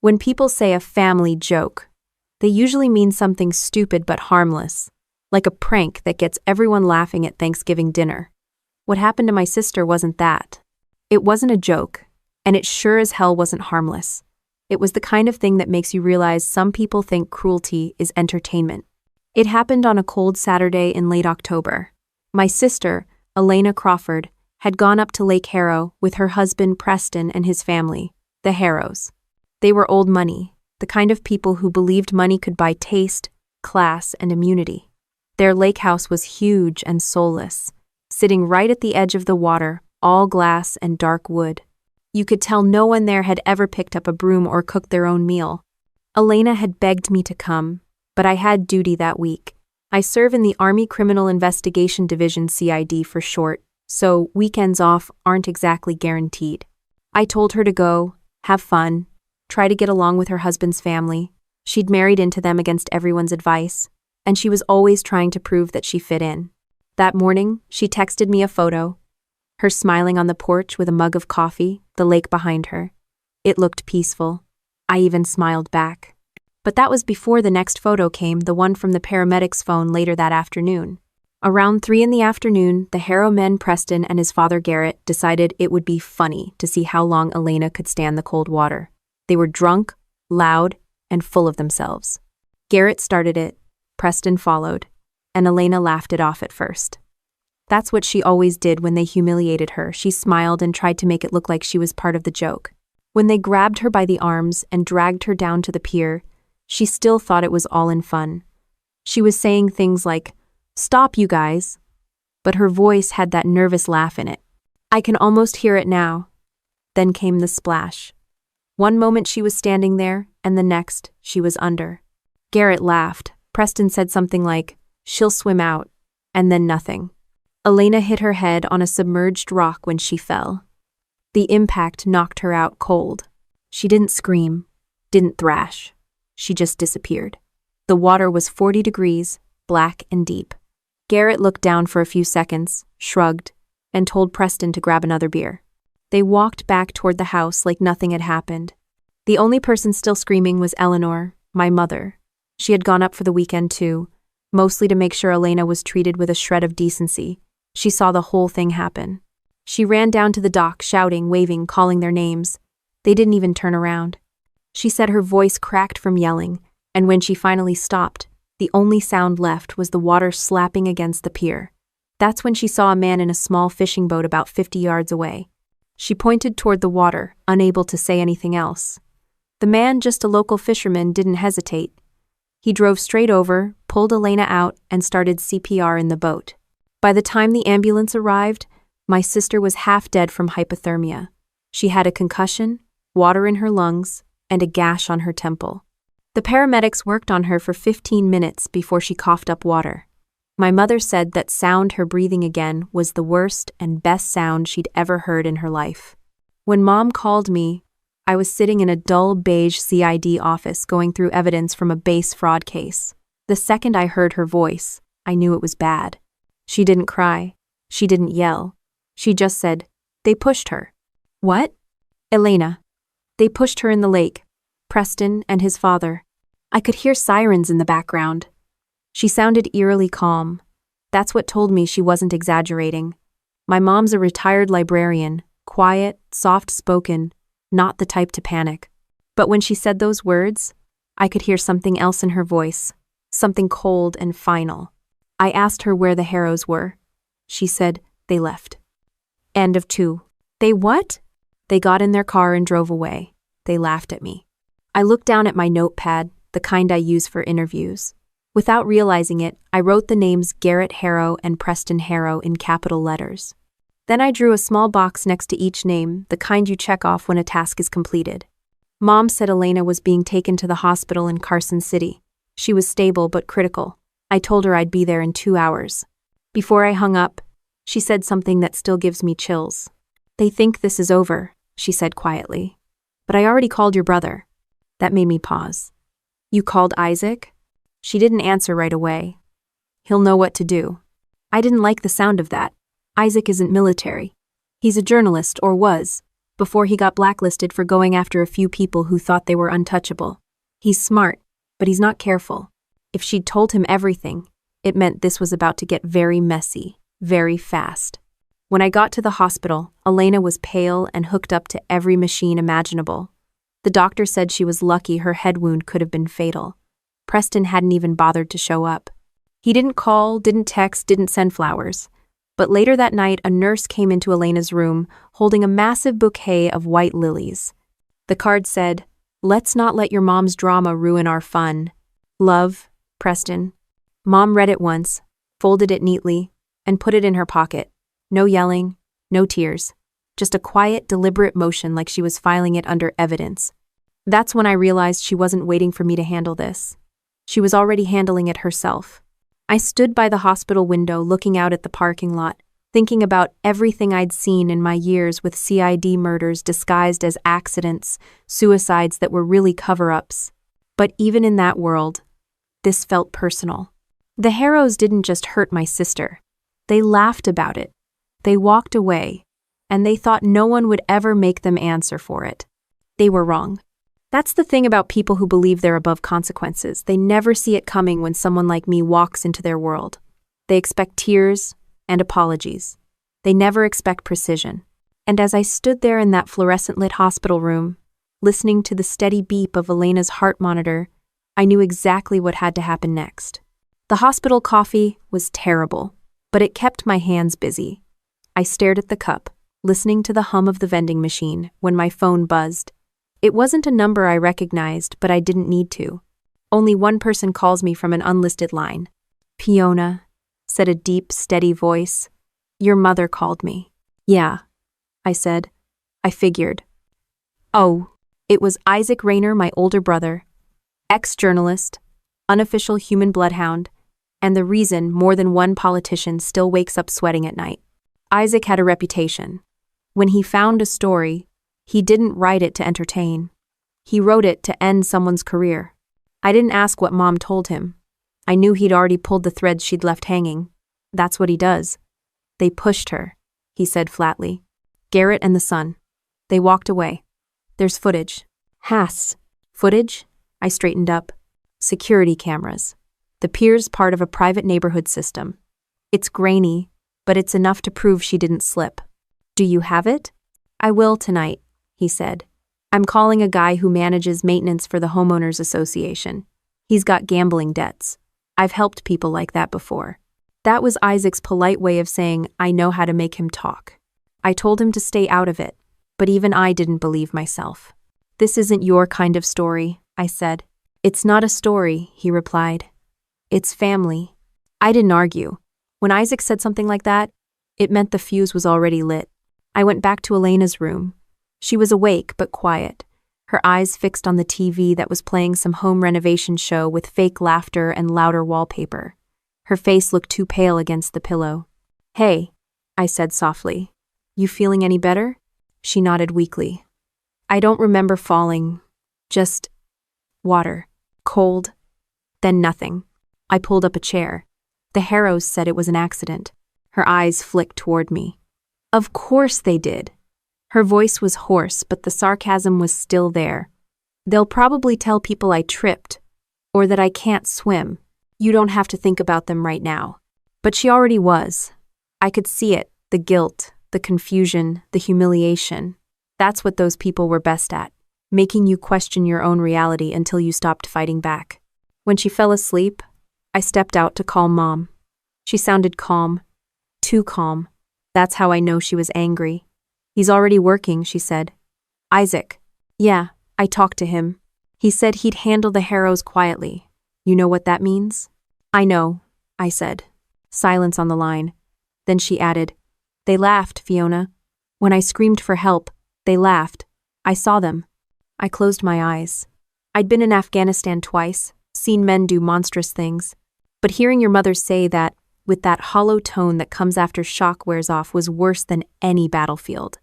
When people say a family joke, they usually mean something stupid but harmless, like a prank that gets everyone laughing at Thanksgiving dinner. What happened to my sister wasn't that. It wasn't a joke, and it sure as hell wasn't harmless. It was the kind of thing that makes you realize some people think cruelty is entertainment. It happened on a cold Saturday in late October. My sister, Elena Crawford, had gone up to Lake Harrow with her husband Preston and his family, the Harrows. They were old money, the kind of people who believed money could buy taste, class, and immunity. Their lake house was huge and soulless, sitting right at the edge of the water, all glass and dark wood. You could tell no one there had ever picked up a broom or cooked their own meal. Elena had begged me to come, but I had duty that week. I serve in the Army Criminal Investigation Division, CID for short, so weekends off aren't exactly guaranteed. I told her to go, have fun, try to get along with her husband's family. She'd married into them against everyone's advice, and she was always trying to prove that she fit in. That morning, she texted me a photo, her smiling on the porch with a mug of coffee, the lake behind her. It looked peaceful. I even smiled back. But that was before the next photo came, the one from the paramedics' phone later that afternoon. Around 3 p.m, the Harrow men Preston and his father Garrett decided it would be funny to see how long Elena could stand the cold water. They were drunk, loud, and full of themselves. Garrett started it, Preston followed, and Elena laughed it off at first. That's what she always did when they humiliated her. She smiled and tried to make it look like she was part of the joke. When they grabbed her by the arms and dragged her down to the pier, she still thought it was all in fun. She was saying things like, "Stop, you guys," but her voice had that nervous laugh in it. I can almost hear it now. Then came the splash. One moment she was standing there, and the next, she was under. Garrett laughed. Preston said something like, "She'll swim out," and then nothing. Elena hit her head on a submerged rock when she fell. The impact knocked her out cold. She didn't scream, didn't thrash. She just disappeared. The water was 40 degrees, black and deep. Garrett looked down for a few seconds, shrugged, and told Preston to grab another beer. They walked back toward the house like nothing had happened. The only person still screaming was Eleanor, my mother. She had gone up for the weekend too, mostly to make sure Elena was treated with a shred of decency. She saw the whole thing happen. She ran down to the dock, shouting, waving, calling their names. They didn't even turn around. She said her voice cracked from yelling, and when she finally stopped, the only sound left was the water slapping against the pier. That's when she saw a man in a small fishing boat about 50 yards away. She pointed toward the water, unable to say anything else. The man, just a local fisherman, didn't hesitate. He drove straight over, pulled Elena out, and started CPR in the boat. By the time the ambulance arrived, my sister was half dead from hypothermia. She had a concussion, water in her lungs, and a gash on her temple. The paramedics worked on her for 15 minutes before she coughed up water. My mother said that sound her breathing again was the worst and best sound she'd ever heard in her life. When Mom called me, I was sitting in a dull beige CID office going through evidence from a base fraud case. The second I heard her voice, I knew it was bad. She didn't cry. She didn't yell. She just said, "They pushed her." "What?" "Elena. They pushed her in the lake. Preston and his father." I could hear sirens in the background. She sounded eerily calm. That's what told me she wasn't exaggerating. My mom's a retired librarian, quiet, soft-spoken, not the type to panic. But when she said those words, I could hear something else in her voice, something cold and final. I asked her where the Harrows were. She said, "They left." End of 2. "They what?" "They got in their car and drove away." They laughed at me. I looked down at my notepad, the kind I use for interviews. Without realizing it, I wrote the names Garrett Harrow and Preston Harrow in capital letters. Then I drew a small box next to each name, the kind you check off when a task is completed. Mom said Elena was being taken to the hospital in Carson City. She was stable but critical. I told her I'd be there in 2 hours. Before I hung up, she said something that still gives me chills. "They think this is over," she said quietly. "But I already called your brother." That made me pause. "You called Isaac?" She didn't answer right away. "He'll know what to do." I didn't like the sound of that. Isaac isn't military. He's a journalist, or was, before he got blacklisted for going after a few people who thought they were untouchable. He's smart, but he's not careful. If she'd told him everything, it meant this was about to get very messy, very fast. When I got to the hospital, Elena was pale and hooked up to every machine imaginable. The doctor said she was lucky her head wound could have been fatal. Preston hadn't even bothered to show up. He didn't call, didn't text, didn't send flowers. But later that night, a nurse came into Elena's room holding a massive bouquet of white lilies. The card said, "Let's not let your mom's drama ruin our fun. Love, Preston." Mom read it once, folded it neatly, and put it in her pocket. No yelling, no tears. Just a quiet, deliberate motion like she was filing it under evidence. That's when I realized she wasn't waiting for me to handle this. She was already handling it herself. I stood by the hospital window looking out at the parking lot, thinking about everything I'd seen in my years with CID murders disguised as accidents, suicides that were really cover-ups. But even in that world, this felt personal. The Harrows didn't just hurt my sister. They laughed about it. They walked away, and they thought no one would ever make them answer for it. They were wrong. That's the thing about people who believe they're above consequences. They never see it coming when someone like me walks into their world. They expect tears and apologies. They never expect precision. And as I stood there in that fluorescent-lit hospital room, listening to the steady beep of Elena's heart monitor, I knew exactly what had to happen next. The hospital coffee was terrible, but it kept my hands busy. I stared at the cup, listening to the hum of the vending machine when my phone buzzed. It wasn't a number I recognized, but I didn't need to. Only one person calls me from an unlisted line. "Fiona," said a deep, steady voice. "Your mother called me." "Yeah," I said. I figured. Oh, it was Isaac Rayner, my older brother, ex-journalist, unofficial human bloodhound, and the reason more than one politician still wakes up sweating at night. Isaac had a reputation. When he found a story, he didn't write it to entertain. He wrote it to end someone's career. I didn't ask what Mom told him. I knew he'd already pulled the threads she'd left hanging. That's what he does. "They pushed her," he said flatly. "Garrett and the son. They walked away. There's footage." "Haas. Footage?" I straightened up. "Security cameras. The pier's part of a private neighborhood system. It's grainy, but it's enough to prove she didn't slip." "Do you have it?" "I will tonight," he said. "I'm calling a guy who manages maintenance for the homeowners association. He's got gambling debts. I've helped people like that before." That was Isaac's polite way of saying I know how to make him talk. I told him to stay out of it, but even I didn't believe myself. "This isn't your kind of story," I said. "It's not a story," he replied. "It's family." I didn't argue. When Isaac said something like that, it meant the fuse was already lit. I went back to Elena's room. She was awake but quiet, her eyes fixed on the TV that was playing some home renovation show with fake laughter and louder wallpaper. Her face looked too pale against the pillow. "Hey," I said softly. "You feeling any better?" She nodded weakly. "I don't remember falling. Just water. Cold. Then nothing." I pulled up a chair. "The Harrows said it was an accident." Her eyes flicked toward me. "Of course they did." Her voice was hoarse, but the sarcasm was still there. "They'll probably tell people I tripped, or that I can't swim. You don't have to think about them right now." But she already was. I could see it, the guilt, the confusion, the humiliation. That's what those people were best at, making you question your own reality until you stopped fighting back. When she fell asleep, I stepped out to call Mom. She sounded calm, too calm. That's how I know she was angry. "He's already working," she said. "Isaac." "Yeah, I talked to him. He said he'd handle the Harrows quietly. You know what that means?" "I know," I said. Silence on the line. Then she added, "They laughed, Fiona. When I screamed for help, they laughed. I saw them." I closed my eyes. I'd been in Afghanistan twice, seen men do monstrous things. But hearing your mother say that, with that hollow tone that comes after shock wears off, was worse than any battlefield.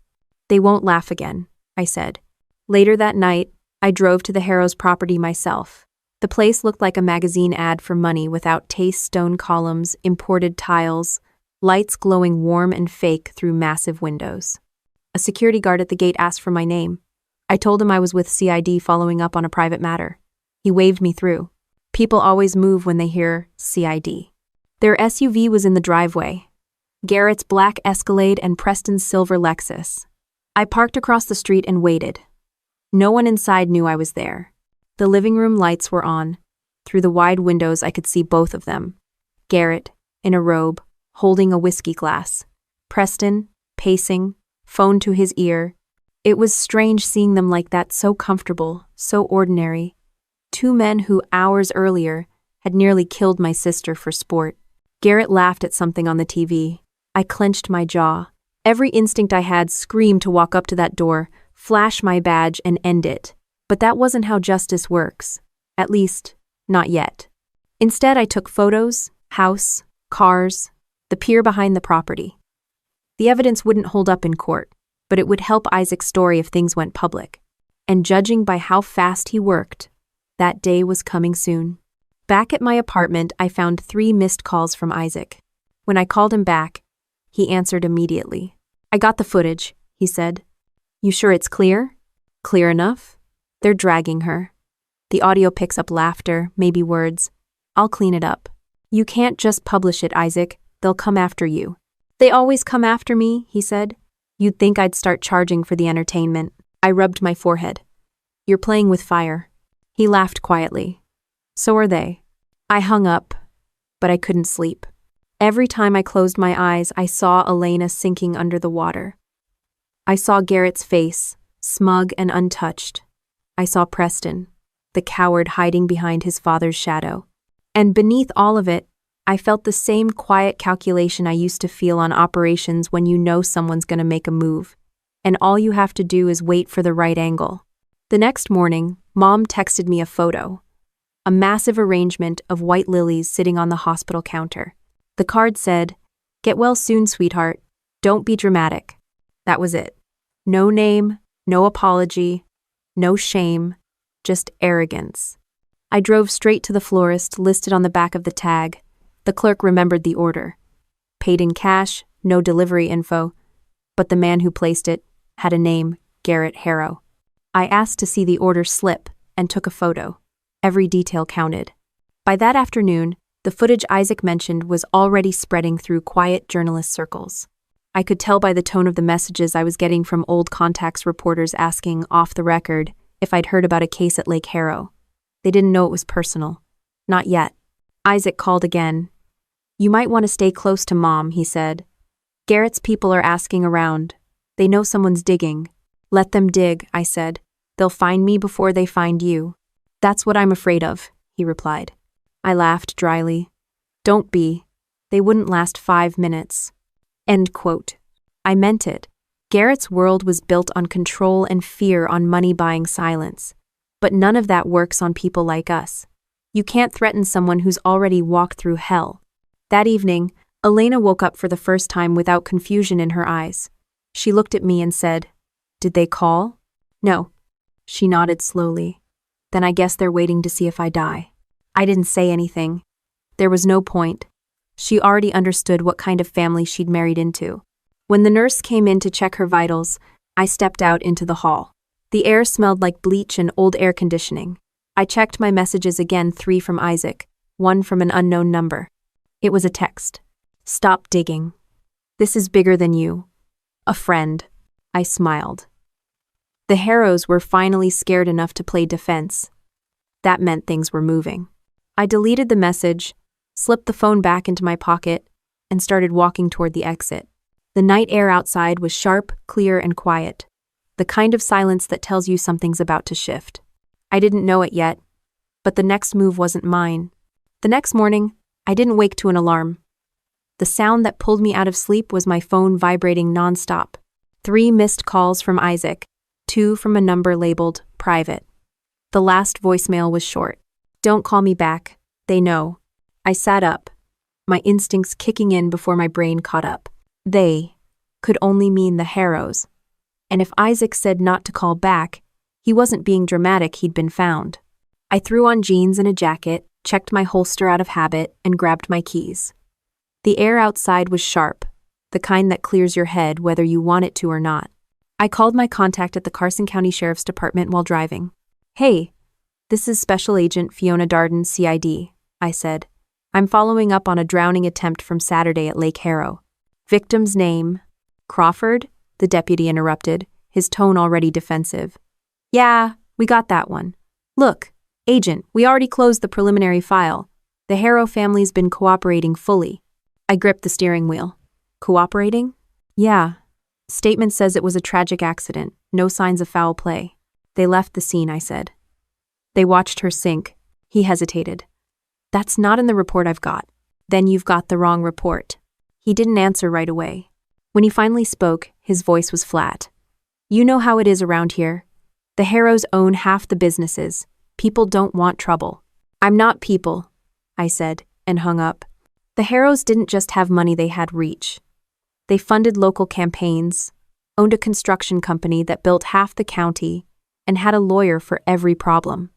"They won't laugh again," I said. Later that night, I drove to the Harrows property myself. The place looked like a magazine ad for money without taste stone columns, imported tiles, lights glowing warm and fake through massive windows. A security guard at the gate asked for my name. I told him I was with CID following up on a private matter. He waved me through. People always move when they hear CID. Their SUV was in the driveway. Garrett's black Escalade and Preston's silver Lexus. I parked across the street and waited. No one inside knew I was there. The living room lights were on. Through the wide windows I could see both of them. Garrett, in a robe, holding a whiskey glass. Preston, pacing, phone to his ear. It was strange seeing them like that, so comfortable, so ordinary. Two men who, hours earlier, had nearly killed my sister for sport. Garrett laughed at something on the TV. I clenched my jaw. Every instinct I had screamed to walk up to that door, flash my badge, and end it. But that wasn't how justice works. At least, not yet. Instead, I took photos, house, cars, the pier behind the property. The evidence wouldn't hold up in court, but it would help Isaac's story if things went public. And judging by how fast he worked, that day was coming soon. Back at my apartment, I found 3 missed calls from Isaac. When I called him back, he answered immediately. "I got the footage," he said. "You sure it's clear?" "Clear enough. They're dragging her. The audio picks up laughter, maybe words. I'll clean it up." "You can't just publish it, Isaac. They'll come after you." "They always come after me," he said. "You'd think I'd start charging for the entertainment." I rubbed my forehead. "You're playing with fire." He laughed quietly. "So are they." I hung up, but I couldn't sleep. Every time I closed my eyes, I saw Elena sinking under the water. I saw Garrett's face, smug and untouched. I saw Preston, the coward hiding behind his father's shadow. And beneath all of it, I felt the same quiet calculation I used to feel on operations when you know someone's going to make a move, and all you have to do is wait for the right angle. The next morning, Mom texted me a photo. A massive arrangement of white lilies sitting on the hospital counter. The card said, "Get well soon, sweetheart. Don't be dramatic." That was it. No name, no apology, no shame, just arrogance. I drove straight to the florist listed on the back of the tag. The clerk remembered the order. Paid in cash, no delivery info, but the man who placed it had a name, Garrett Harrow. I asked to see the order slip and took a photo. Every detail counted. By that afternoon, the footage Isaac mentioned was already spreading through quiet journalist circles. I could tell by the tone of the messages I was getting from old contacts reporters asking, off the record, if I'd heard about a case at Lake Harrow. They didn't know it was personal. Not yet. Isaac called again. "You might want to stay close to Mom," he said. "Garrett's people are asking around. They know someone's digging." "Let them dig," I said. "They'll find me before they find you." "That's what I'm afraid of," he replied. I laughed dryly. "Don't be. They wouldn't last 5 minutes." End quote. I meant it. Garrett's world was built on control and fear, on money buying silence. But none of that works on people like us. You can't threaten someone who's already walked through hell. That evening, Elena woke up for the first time without confusion in her eyes. She looked at me and said, "Did they call?" "No." She nodded slowly. "Then I guess they're waiting to see if I die." I didn't say anything. There was no point. She already understood what kind of family she'd married into. When the nurse came in to check her vitals, I stepped out into the hall. The air smelled like bleach and old air conditioning. I checked my messages again, 3 from Isaac, 1 from an unknown number. It was a text. "Stop digging. This is bigger than you. A friend." I smiled. The Harrows were finally scared enough to play defense. That meant things were moving. I deleted the message, slipped the phone back into my pocket, and started walking toward the exit. The night air outside was sharp, clear, and quiet. The kind of silence that tells you something's about to shift. I didn't know it yet, but the next move wasn't mine. The next morning, I didn't wake to an alarm. The sound that pulled me out of sleep was my phone vibrating nonstop. 3 missed calls from Isaac, 2 from a number labeled private. The last voicemail was short. "Don't call me back. They know." I sat up, my instincts kicking in before my brain caught up. They could only mean the Harrows. And if Isaac said not to call back, he wasn't being dramatic, he'd been found. I threw on jeans and a jacket, checked my holster out of habit, and grabbed my keys. The air outside was sharp, the kind that clears your head whether you want it to or not. I called my contact at the Carson County Sheriff's Department while driving. Hey, this is Special Agent Fiona Darden, CID, I said. I'm following up on a drowning attempt from Saturday at Lake Harrow. Victim's name? Crawford? The deputy interrupted, his tone already defensive. Yeah, we got that one. Look, Agent, we already closed the preliminary file. The Harrow family's been cooperating fully. I gripped the steering wheel. Cooperating? Yeah. Statement says it was a tragic accident, no signs of foul play. They left the scene, I said. They watched her sink. He hesitated. That's not in the report I've got. Then you've got the wrong report. He didn't answer right away. When he finally spoke, his voice was flat. You know how it is around here. The Harrows own half the businesses. People don't want trouble. I'm not people, I said, and hung up. The Harrows didn't just have money, they had reach. They funded local campaigns, owned a construction company that built half the county, and had a lawyer for every problem.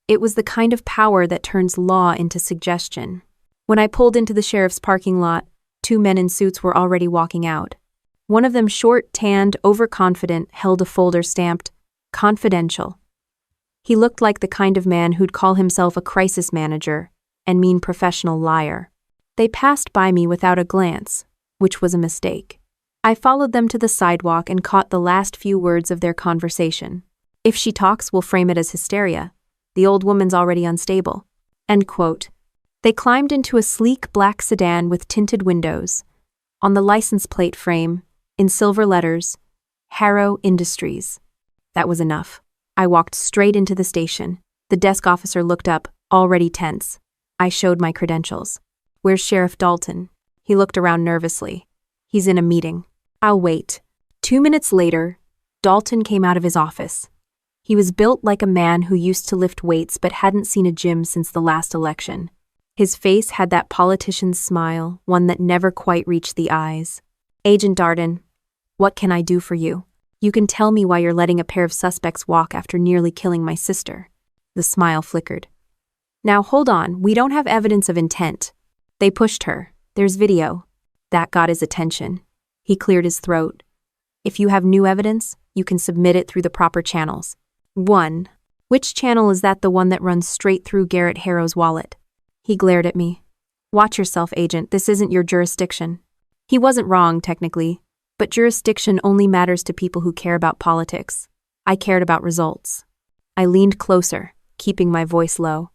It was the kind of power that turns law into suggestion. When I pulled into the sheriff's parking lot, 2 men in suits were already walking out. One of them, short, tanned, overconfident, held a folder stamped, "Confidential." He looked like the kind of man who'd call himself a crisis manager and mean professional liar. They passed by me without a glance, which was a mistake. I followed them to the sidewalk and caught the last few words of their conversation. If she talks, we'll frame it as hysteria. The old woman's already unstable. End quote. They climbed into a sleek black sedan with tinted windows. On the license plate frame, in silver letters, Harrow Industries. That was enough. I walked straight into the station. The desk officer looked up, already tense. I showed my credentials. Where's Sheriff Dalton? He looked around nervously. He's in a meeting. I'll wait. 2 minutes later, Dalton came out of his office. He was built like a man who used to lift weights but hadn't seen a gym since the last election. His face had that politician's smile, one that never quite reached the eyes. Agent Darden, what can I do for you? You can tell me why you're letting a pair of suspects walk after nearly killing my sister. The smile flickered. Now hold on, we don't have evidence of intent. They pushed her. There's video. That got his attention. He cleared his throat. If you have new evidence, you can submit it through the proper channels. 1. Which channel is that, the one that runs straight through Garrett Harrow's wallet? He glared at me. Watch yourself, Agent. This isn't your jurisdiction. He wasn't wrong, technically, but jurisdiction only matters to people who care about politics. I cared about results. I leaned closer, keeping my voice low.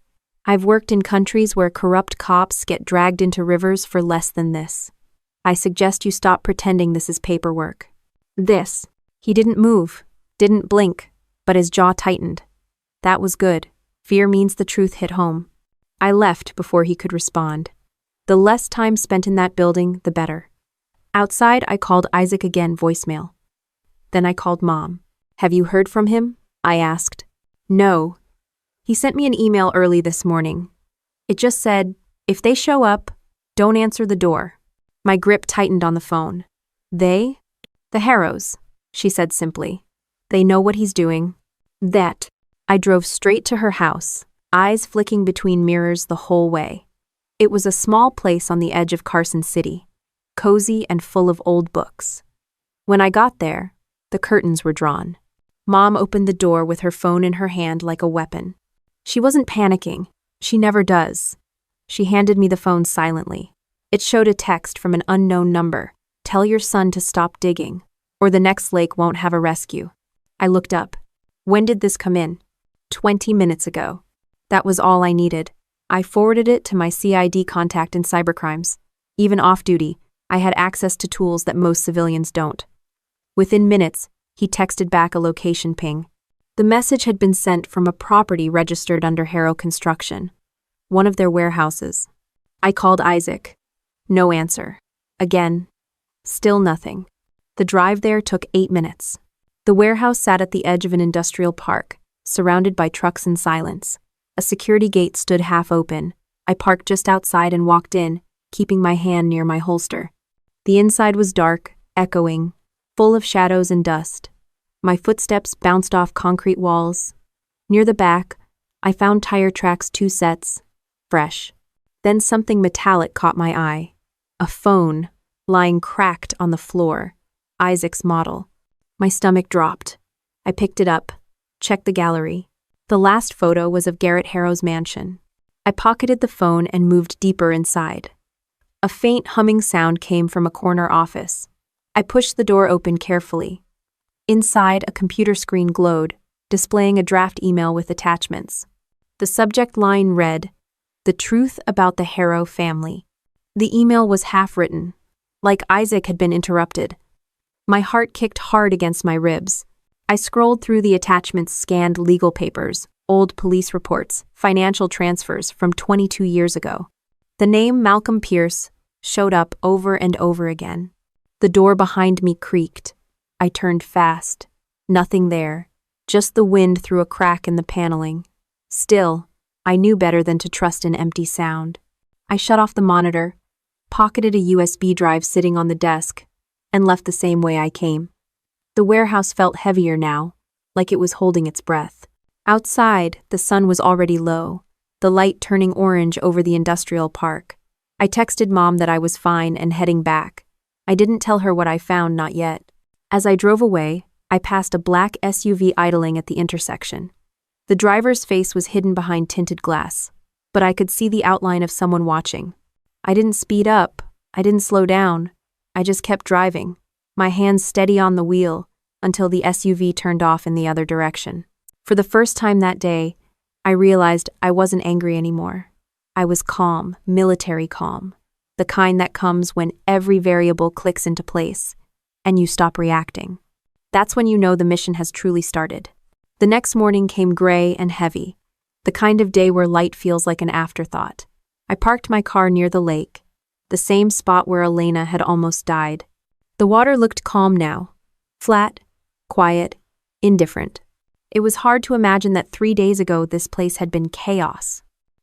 I've worked in countries where corrupt cops get dragged into rivers for less than this. I suggest you stop pretending this is paperwork. This. He didn't move, didn't blink, but his jaw tightened. That was good. Fear means the truth hit home. I left before he could respond. The less time spent in that building, the better. Outside, I called Isaac again, voicemail. Then I called Mom. Have you heard from him? I asked. No. He sent me an email early this morning. It just said, if they show up, don't answer the door. My grip tightened on the phone. They? The Harrows, she said simply. They know what he's doing. That. I drove straight to her house, eyes flicking between mirrors the whole way. It was a small place on the edge of Carson City, cozy and full of old books. When I got there, the curtains were drawn. Mom opened the door with her phone in her hand like a weapon. She wasn't panicking. She never does. She handed me the phone silently. It showed a text from an unknown number. Tell your son to stop digging, or the next lake won't have a rescue. I looked up. When did this come in? 20 minutes ago. That was all I needed. I forwarded it to my CID contact in cybercrimes. Even off-duty, I had access to tools that most civilians don't. Within minutes, he texted back a location ping. The message had been sent from a property registered under Harrow Construction, one of their warehouses. I called Isaac. No answer. Again. Still nothing. The drive there took 8 minutes. The warehouse sat at the edge of an industrial park, surrounded by trucks and silence. A security gate stood half open. I parked just outside and walked in, keeping my hand near my holster. The inside was dark, echoing, full of shadows and dust. My footsteps bounced off concrete walls. Near the back, I found tire tracks, 2 sets, fresh. Then something metallic caught my eye. A phone, lying cracked on the floor. Isaac's model. My stomach dropped. I picked it up, checked the gallery. The last photo was of Garrett Harrow's mansion. I pocketed the phone and moved deeper inside. A faint humming sound came from a corner office. I pushed the door open carefully. Inside, a computer screen glowed, displaying a draft email with attachments. The subject line read, "The truth about the Harrow family." The email was half-written, like Isaac had been interrupted. My heart kicked hard against my ribs. I scrolled through the attachments, scanned legal papers, old police reports, financial transfers from 22 years ago. The name Malcolm Pierce showed up over and over again. The door behind me creaked. I turned fast. Nothing there, just the wind through a crack in the paneling. Still, I knew better than to trust an empty sound. I shut off the monitor, pocketed a USB drive sitting on the desk, and left the same way I came. The warehouse felt heavier now, like it was holding its breath. Outside, the sun was already low, the light turning orange over the industrial park. I texted Mom that I was fine and heading back. I didn't tell her what I found, not yet. As I drove away, I passed a black SUV idling at the intersection. The driver's face was hidden behind tinted glass, but I could see the outline of someone watching. I didn't speed up, I didn't slow down, I just kept driving, my hands steady on the wheel, until the SUV turned off in the other direction. For the first time that day, I realized I wasn't angry anymore. I was calm, military calm, the kind that comes when every variable clicks into place, and you stop reacting. That's when you know the mission has truly started. The next morning came gray and heavy, the kind of day where light feels like an afterthought. I parked my car near the lake, the same spot where Elena had almost died. The water looked calm now, flat, quiet, indifferent. It was hard to imagine that 3 days ago this place had been chaos.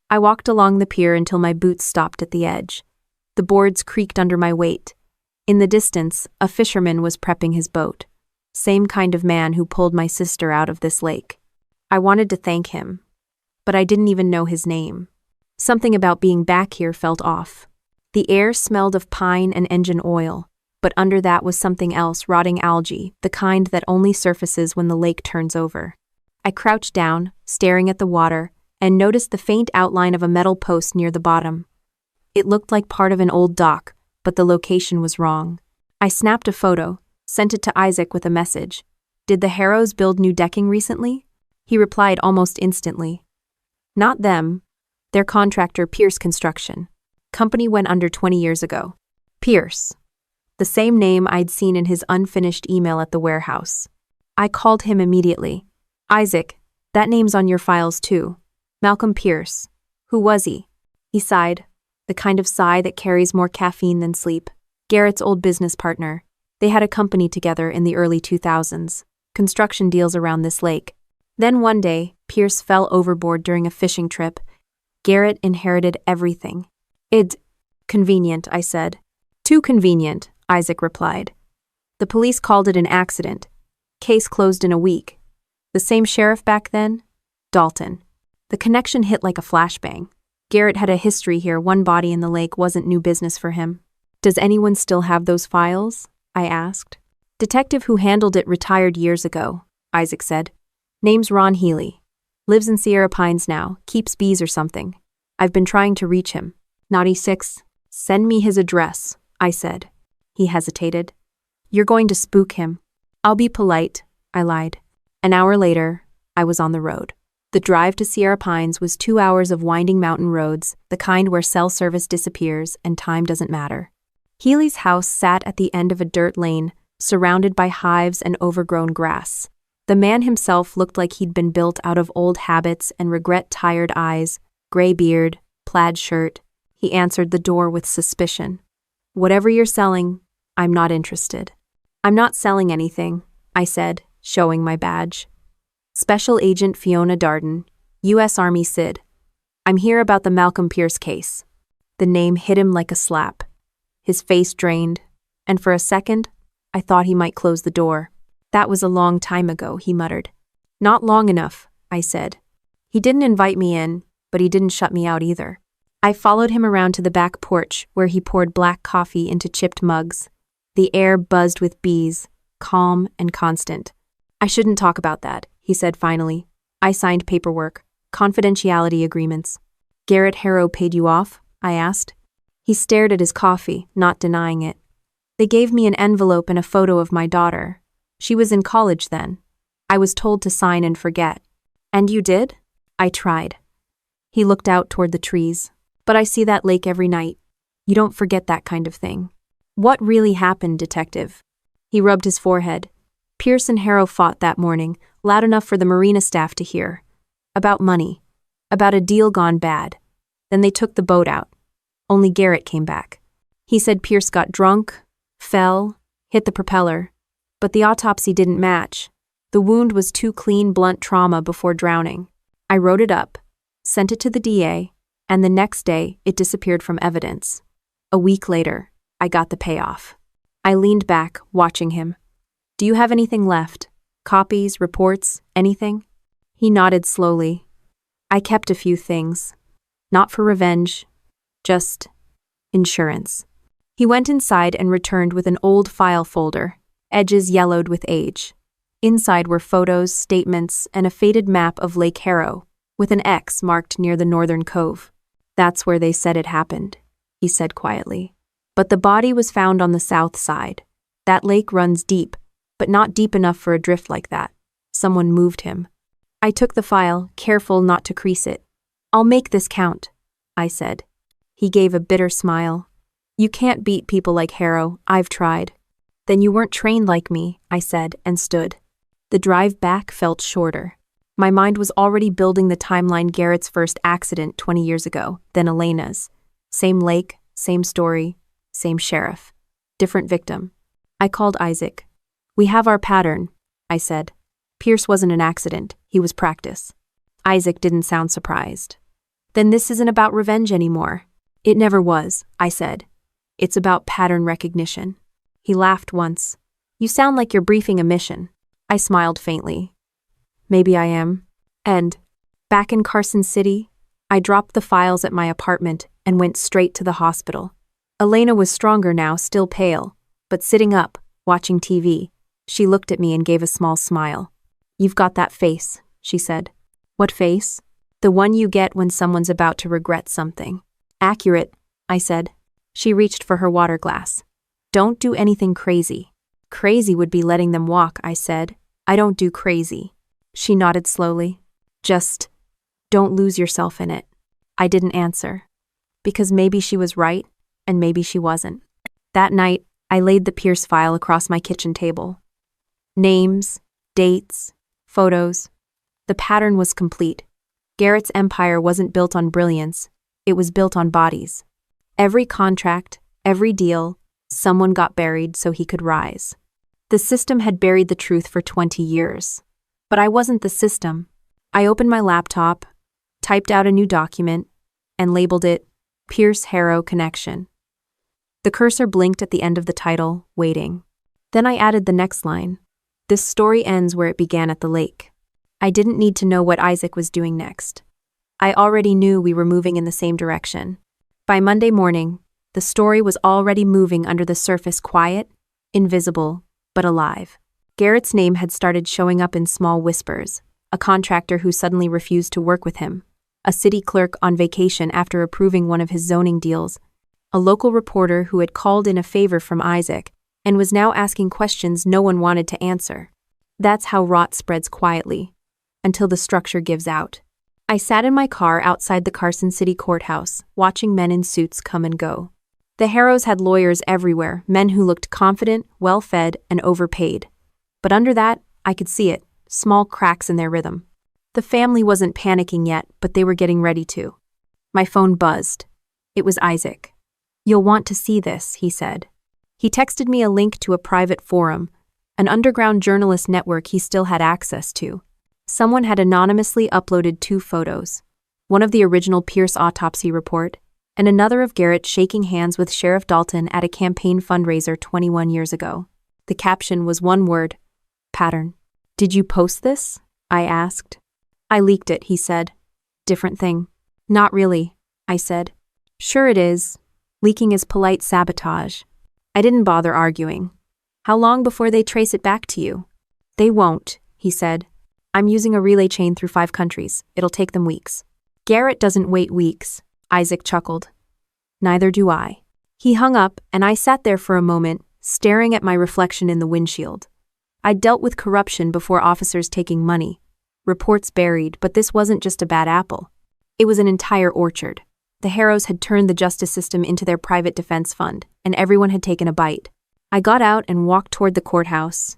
I walked along the pier until my boots stopped at the edge. The boards creaked under my weight. In the distance, a fisherman was prepping his boat. Same kind of man who pulled my sister out of this lake. I wanted to thank him, but I didn't even know his name. Something about being back here felt off. The air smelled of pine and engine oil, but under that was something else, rotting algae, the kind that only surfaces when the lake turns over. I crouched down, staring at the water, and noticed the faint outline of a metal post near the bottom. It looked like part of an old dock, but the location was wrong. I snapped a photo, sent it to Isaac with a message. "Did the Harrows build new decking recently?" He replied almost instantly. "Not them. Their contractor, Pierce Construction. Company went under 20 years ago." Pierce. The same name I'd seen in his unfinished email at the warehouse. I called him immediately. "Isaac, that name's on your files too. Malcolm Pierce. Who was he?" He sighed, the kind of sigh that carries more caffeine than sleep. "Garrett's old business partner. They had a company together in the early 2000s, construction deals around this lake. Then one day, Pierce fell overboard during a fishing trip. Garrett inherited everything." Convenient," I said. "Too convenient," Isaac replied. "The police called it an accident. Case closed in a week. The same sheriff back then? Dalton." The connection hit like a flashbang. Garrett had a history here. One body in the lake wasn't new business for him. "Does anyone still have those files?" I asked. "Detective who handled it retired years ago," Isaac said. "Name's Ron Healy. Lives in Sierra Pines now, keeps bees or something. I've been trying to reach him." "Naughty six. Send me his address," I said. He hesitated. "You're going to spook him." "I'll be polite," I lied. An hour later, I was on the road. The drive to Sierra Pines was 2 hours of winding mountain roads, the kind where cell service disappears and time doesn't matter. Healy's house sat at the end of a dirt lane, surrounded by hives and overgrown grass. The man himself looked like he'd been built out of old habits and regret-tired eyes, gray beard, plaid shirt. He answered the door with suspicion. "Whatever you're selling, I'm not interested." "I'm not selling anything," I said, showing my badge. "Special Agent Fiona Darden, U.S. Army SID. I'm here about the Malcolm Pierce case." The name hit him like a slap. His face drained, and for a second, I thought he might close the door. "That was a long time ago," he muttered. "Not long enough," I said. He didn't invite me in, but he didn't shut me out either. I followed him around to the back porch where he poured black coffee into chipped mugs. The air buzzed with bees, calm and constant. I shouldn't talk about that, he said finally. I signed paperwork, confidentiality agreements. Garrett Harrow paid you off? I asked. He stared at his coffee, not denying it. They gave me an envelope and a photo of my daughter. She was in college then. I was told to sign and forget. And you did? I tried. He looked out toward the trees. But I see that lake every night. You don't forget that kind of thing. What really happened, detective? He rubbed his forehead. Pierce and Harrow fought that morning, loud enough for the marina staff to hear. About money. About a deal gone bad. Then they took the boat out. Only Garrett came back. He said Pierce got drunk, fell, hit the propeller. But the autopsy didn't match. The wound was too clean, blunt trauma before drowning. I wrote it up, sent it to the DA, and the next day it disappeared from evidence. A week later, I got the payoff. I leaned back, watching him. Do you have anything left? Copies, reports, anything? He nodded slowly. I kept a few things. Not for revenge, just insurance. He went inside and returned with an old file folder, edges yellowed with age. Inside were photos, statements, and a faded map of Lake Harrow, with an X marked near the northern cove. That's where they said it happened, he said quietly. But the body was found on the south side. That lake runs deep, but not deep enough for a drift like that. Someone moved him. I took the file, careful not to crease it. I'll make this count, I said. He gave a bitter smile. You can't beat people like Harrow, I've tried. Then you weren't trained like me, I said, and stood. The drive back felt shorter. My mind was already building the timeline. Garrett's first accident 20 years ago, then Elena's. Same lake, same story, same sheriff. Different victim. I called Isaac. We have our pattern, I said. Pierce wasn't an accident, he was practice. Isaac didn't sound surprised. Then this isn't about revenge anymore. It never was, I said. It's about pattern recognition. He laughed once. You sound like you're briefing a mission. I smiled faintly. Maybe I am. And, back in Carson City, I dropped the files at my apartment and went straight to the hospital. Elena was stronger now, still pale, but sitting up, watching TV. She looked at me and gave a small smile. You've got that face, she said. What face? The one you get when someone's about to regret something. Accurate, I said. She reached for her water glass. Don't do anything crazy. Crazy would be letting them walk, I said. I don't do crazy. She nodded slowly. Just don't lose yourself in it. I didn't answer. Because maybe she was right, and maybe she wasn't. That night, I laid the Pierce file across my kitchen table. Names, dates, photos. The pattern was complete. Garrett's empire wasn't built on brilliance. It was built on bodies. Every contract, every deal, someone got buried so he could rise. The system had buried the truth for 20 years. But I wasn't the system. I opened my laptop, typed out a new document, and labeled it Pierce Harrow Connection. The cursor blinked at the end of the title, waiting. Then I added the next line. This story ends where it began at the lake. I didn't need to know what Isaac was doing next. I already knew we were moving in the same direction. By Monday morning, the story was already moving under the surface, quiet, invisible, but alive. Garrett's name had started showing up in small whispers. A contractor who suddenly refused to work with him. A city clerk on vacation after approving one of his zoning deals. A local reporter who had called in a favor from Isaac and was now asking questions no one wanted to answer. That's how rot spreads quietly, until the structure gives out. I sat in my car outside the Carson City courthouse, watching men in suits come and go. The Harrows had lawyers everywhere, men who looked confident, well-fed, and overpaid. But under that, I could see it, small cracks in their rhythm. The family wasn't panicking yet, but they were getting ready to. My phone buzzed. It was Isaac. You'll want to see this, he said. He texted me a link to a private forum, an underground journalist network he still had access to. Someone had anonymously uploaded 2 photos, one of the original Pierce autopsy report, and another of Garrett shaking hands with Sheriff Dalton at a campaign fundraiser 21 years ago. The caption was one word, pattern. Did you post this? I asked. I leaked it, he said. Different thing. Not really, I said. Sure it is. Leaking is polite sabotage. I didn't bother arguing. How long before they trace it back to you? They won't, he said. I'm using a relay chain through 5 countries. It'll take them weeks. Garrett doesn't wait weeks, Isaac chuckled. Neither do I. He hung up, and I sat there for a moment, staring at my reflection in the windshield. I'd dealt with corruption before, officers taking money, reports buried, but this wasn't just a bad apple. It was an entire orchard. The Harrows had turned the justice system into their private defense fund, and everyone had taken a bite. I got out and walked toward the courthouse.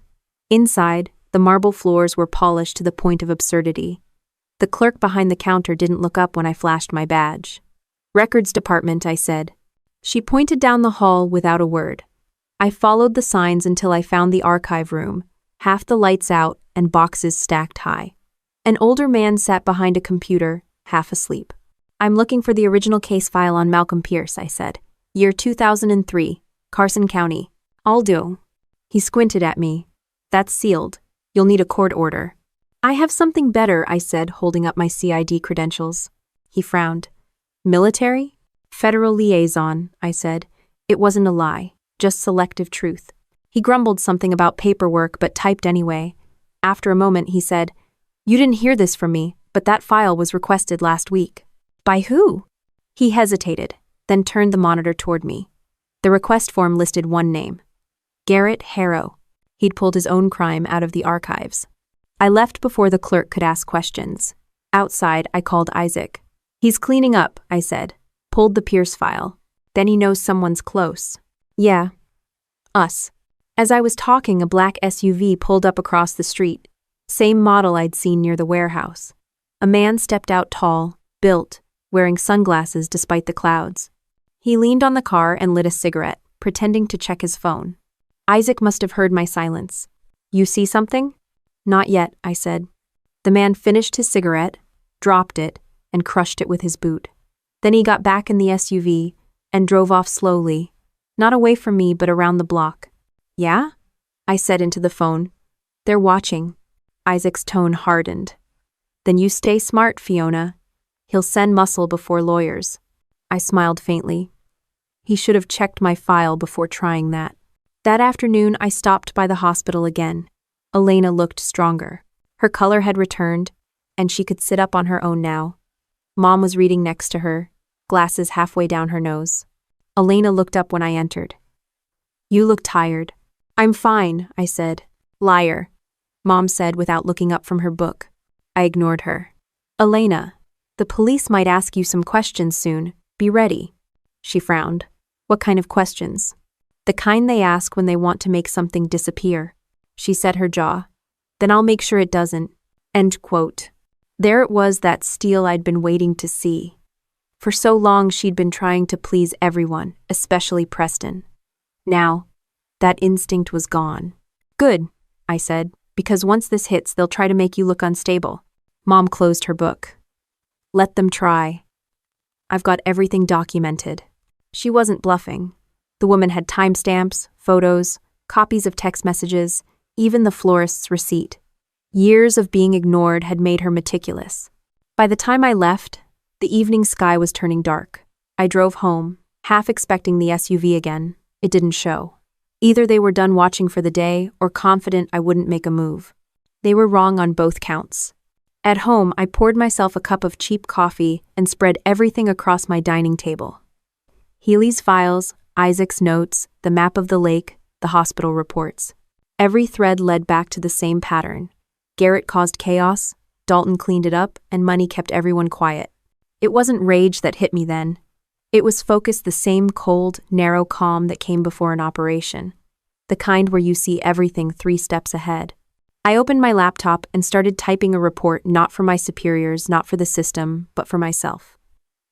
Inside, the marble floors were polished to the point of absurdity. The clerk behind the counter didn't look up when I flashed my badge. Records department, I said. She pointed down the hall without a word. I followed the signs until I found the archive room, half the lights out and boxes stacked high. An older man sat behind a computer, half asleep. I'm looking for the original case file on Malcolm Pierce, I said. Year 2003, Carson County. I'll do. He squinted at me. That's sealed. You'll need a court order. I have something better, I said, holding up my CID credentials. He frowned. Military? Federal liaison, I said. It wasn't a lie, just selective truth. He grumbled something about paperwork but typed anyway. After a moment, he said, You didn't hear this from me, but that file was requested last week. By who? He hesitated, then turned the monitor toward me. The request form listed one name. Garrett Harrow. He'd pulled his own crime out of the archives. I left before the clerk could ask questions. Outside, I called Isaac. He's cleaning up, I said. Pulled the Pierce file. Then he knows someone's close. Yeah. Us. As I was talking, a black SUV pulled up across the street. Same model I'd seen near the warehouse. A man stepped out tall, built, wearing sunglasses despite the clouds. He leaned on the car and lit a cigarette, pretending to check his phone. Isaac must have heard my silence. You see something? Not yet, I said. The man finished his cigarette, dropped it, and crushed it with his boot. Then he got back in the SUV and drove off slowly, not away from me but around the block. Yeah? I said into the phone. They're watching. Isaac's tone hardened. Then you stay smart, Fiona. He'll send muscle before lawyers. I smiled faintly. He should have checked my file before trying that. That afternoon, I stopped by the hospital again. Elena looked stronger. Her color had returned, and she could sit up on her own now. Mom was reading next to her, glasses halfway down her nose. Elena looked up when I entered. You look tired. I'm fine, I said. Liar, Mom said without looking up from her book. I ignored her. Elena, the police might ask you some questions soon. Be ready. She frowned. What kind of questions? The kind they ask when they want to make something disappear. She set her jaw. Then I'll make sure it doesn't. End quote. There it was, that Steele I'd been waiting to see. For so long she'd been trying to please everyone, especially Preston. Now, that instinct was gone. Good, I said, because once this hits they'll try to make you look unstable. Mom closed her book. Let them try. I've got everything documented. She wasn't bluffing. The woman had timestamps, photos, copies of text messages, even the florist's receipt. Years of being ignored had made her meticulous. By the time I left, the evening sky was turning dark. I drove home, half expecting the SUV again. It didn't show. Either they were done watching for the day or confident I wouldn't make a move. They were wrong on both counts. At home, I poured myself a cup of cheap coffee and spread everything across my dining table. Healy's files, Isaac's notes, the map of the lake, the hospital reports. Every thread led back to the same pattern. Garrett caused chaos, Dalton cleaned it up, and money kept everyone quiet. It wasn't rage that hit me then. It was focused, the same cold, narrow calm that came before an operation. The kind where you see everything 3 steps ahead. I opened my laptop and started typing a report, not for my superiors, not for the system, but for myself.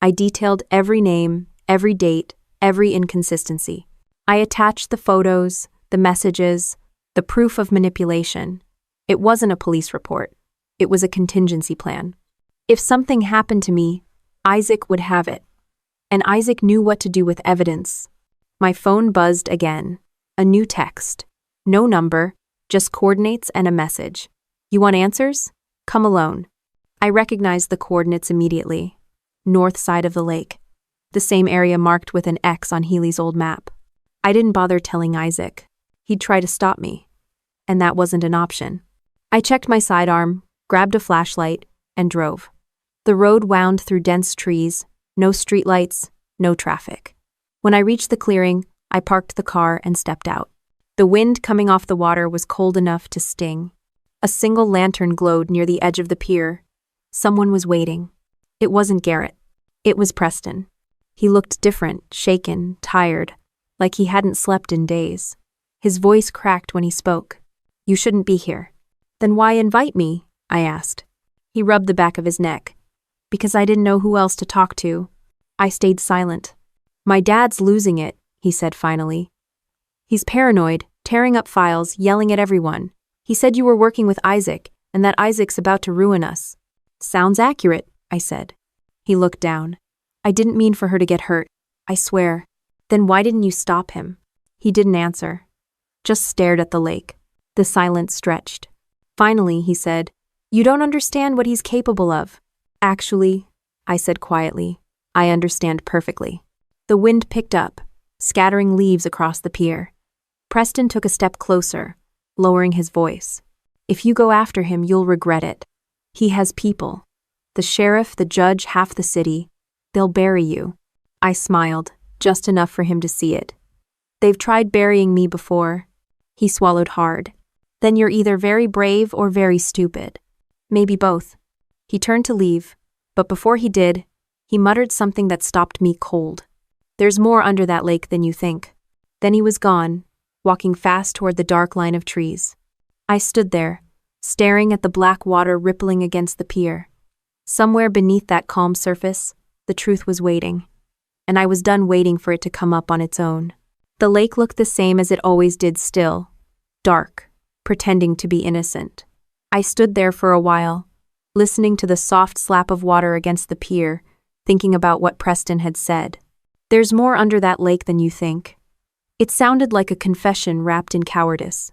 I detailed every name, every date, every inconsistency. I attached the photos, the messages, the proof of manipulation. It wasn't a police report. It was a contingency plan. If something happened to me, Isaac would have it. And Isaac knew what to do with evidence. My phone buzzed again. A new text. No number, just coordinates and a message. You want answers? Come alone. I recognized the coordinates immediately. North side of the lake. The same area marked with an X on Healy's old map. I didn't bother telling Isaac. he'd try to stop me. And that wasn't an option. I checked my sidearm, grabbed a flashlight, and drove. The road wound through dense trees, no streetlights, no traffic. When I reached the clearing, I parked the car and stepped out. The wind coming off the water was cold enough to sting. A single lantern glowed near the edge of the pier. Someone was waiting. It wasn't Garrett. It was Preston. He looked different, shaken, tired, like he hadn't slept in days. His voice cracked when he spoke. "You shouldn't be here." "Then why invite me?" I asked. He rubbed the back of his neck. "Because I didn't know who else to talk to." I stayed silent. "My dad's losing it," he said finally. "He's paranoid, tearing up files, yelling at everyone. He said you were working with Isaac, and that Isaac's about to ruin us." "Sounds accurate," I said. He looked down. "I didn't mean for her to get hurt, I swear." "Then why didn't you stop him?" He didn't answer, just stared at the lake. The silence stretched. Finally, he said, "You don't understand what he's capable of." "Actually," I said quietly, "I understand perfectly." The wind picked up, scattering leaves across the pier. Preston took a step closer, lowering his voice. "If you go after him, you'll regret it. He has people. The sheriff, the judge, half the city. They'll bury you." I smiled, just enough for him to see it. "They've tried burying me before." He swallowed hard. "Then you're either very brave or very stupid." "Maybe both." He turned to leave, but before he did, he muttered something that stopped me cold. "There's more under that lake than you think." Then he was gone, walking fast toward the dark line of trees. I stood there, staring at the black water rippling against the pier. Somewhere beneath that calm surface, the truth was waiting. And I was done waiting for it to come up on its own. The lake looked the same as it always did still. Dark, pretending to be innocent. I stood there for a while, listening to the soft slap of water against the pier, thinking about what Preston had said. "There's more under that lake than you think." It sounded like a confession wrapped in cowardice.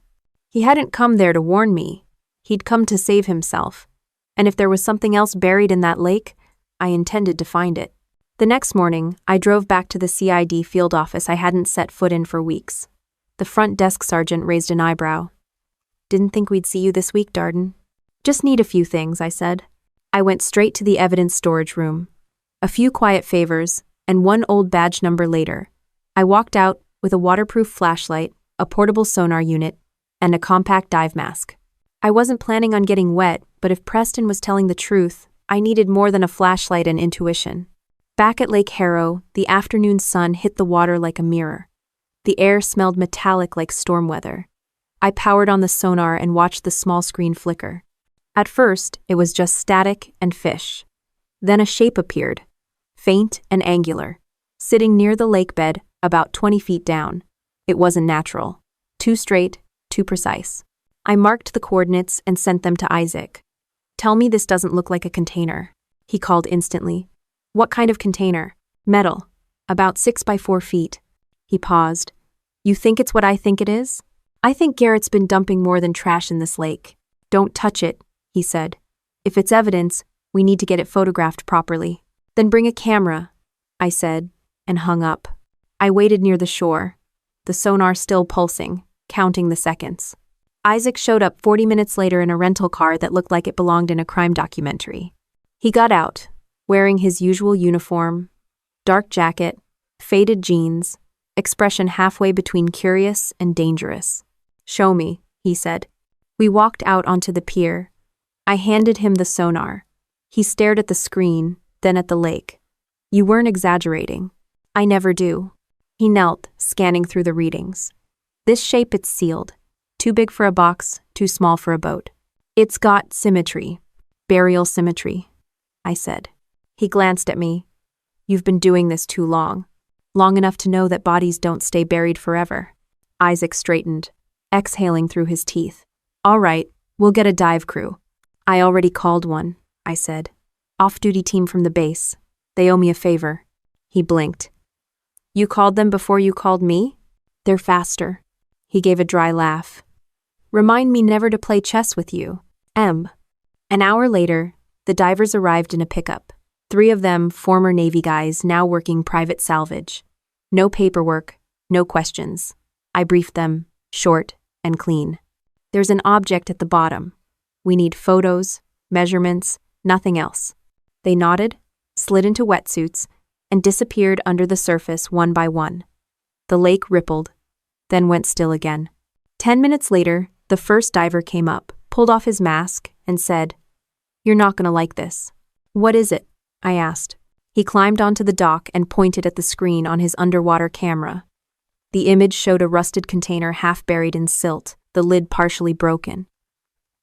He hadn't come there to warn me. He'd come to save himself. And if there was something else buried in that lake, I intended to find it. The next morning, I drove back to the CID field office I hadn't set foot in for weeks. The front desk sergeant raised an eyebrow. "Didn't think we'd see you this week, Darden." "Just need a few things," I said. I went straight to the evidence storage room. A few quiet favors, and one old badge number later, I walked out with a waterproof flashlight, a portable sonar unit, and a compact dive mask. I wasn't planning on getting wet, but if Preston was telling the truth, I needed more than a flashlight and intuition. Back at Lake Harrow, the afternoon sun hit the water like a mirror. The air smelled metallic like storm weather. I powered on the sonar and watched the small screen flicker. At first, it was just static and fish. Then a shape appeared, faint and angular, sitting near the lake bed, about 20 feet down. It wasn't natural. Too straight, too precise. I marked the coordinates and sent them to Isaac. "Tell me this doesn't look like a container," he called instantly. "What kind of container?" "Metal. About 6 by 4 feet. He paused. "You think it's what I think it is?" "I think Garrett's been dumping more than trash in this lake." "Don't touch it," he said. "If it's evidence, we need to get it photographed properly." "Then bring a camera," I said, and hung up. I waited near the shore, the sonar still pulsing, counting the seconds. Isaac showed up 40 minutes later in a rental car that looked like it belonged in a crime documentary. He got out, wearing his usual uniform, dark jacket, faded jeans, expression halfway between curious and dangerous. "Show me," he said. We walked out onto the pier. I handed him the sonar. He stared at the screen, then at the lake. "You weren't exaggerating." "I never do." He knelt, scanning through the readings. "This shape, it's sealed. Too big for a box, too small for a boat. It's got symmetry. Burial symmetry," I said. He glanced at me. "You've been doing this too long. Long enough to know that bodies don't stay buried forever." Isaac straightened, exhaling through his teeth. "All right, we'll get a dive crew." "I already called one," I said. "Off-duty team from the base. They owe me a favor." He blinked. "You called them before you called me?" "They're faster." He gave a dry laugh. "Remind me never to play chess with you. M." An hour later, the divers arrived in a pickup. 3 of them former Navy guys now working private salvage. No paperwork, no questions. I briefed them, short and clean. There's an object at the bottom. We need photos, measurements, nothing else. They nodded, slid into wetsuits, and disappeared under the surface one by one. The lake rippled, then went still again. 10 minutes later, the first diver came up, pulled off his mask, and said, "You're not gonna like this." "What is it?" I asked. He climbed onto the dock and pointed at the screen on his underwater camera. The image showed a rusted container half buried in silt, the lid partially broken.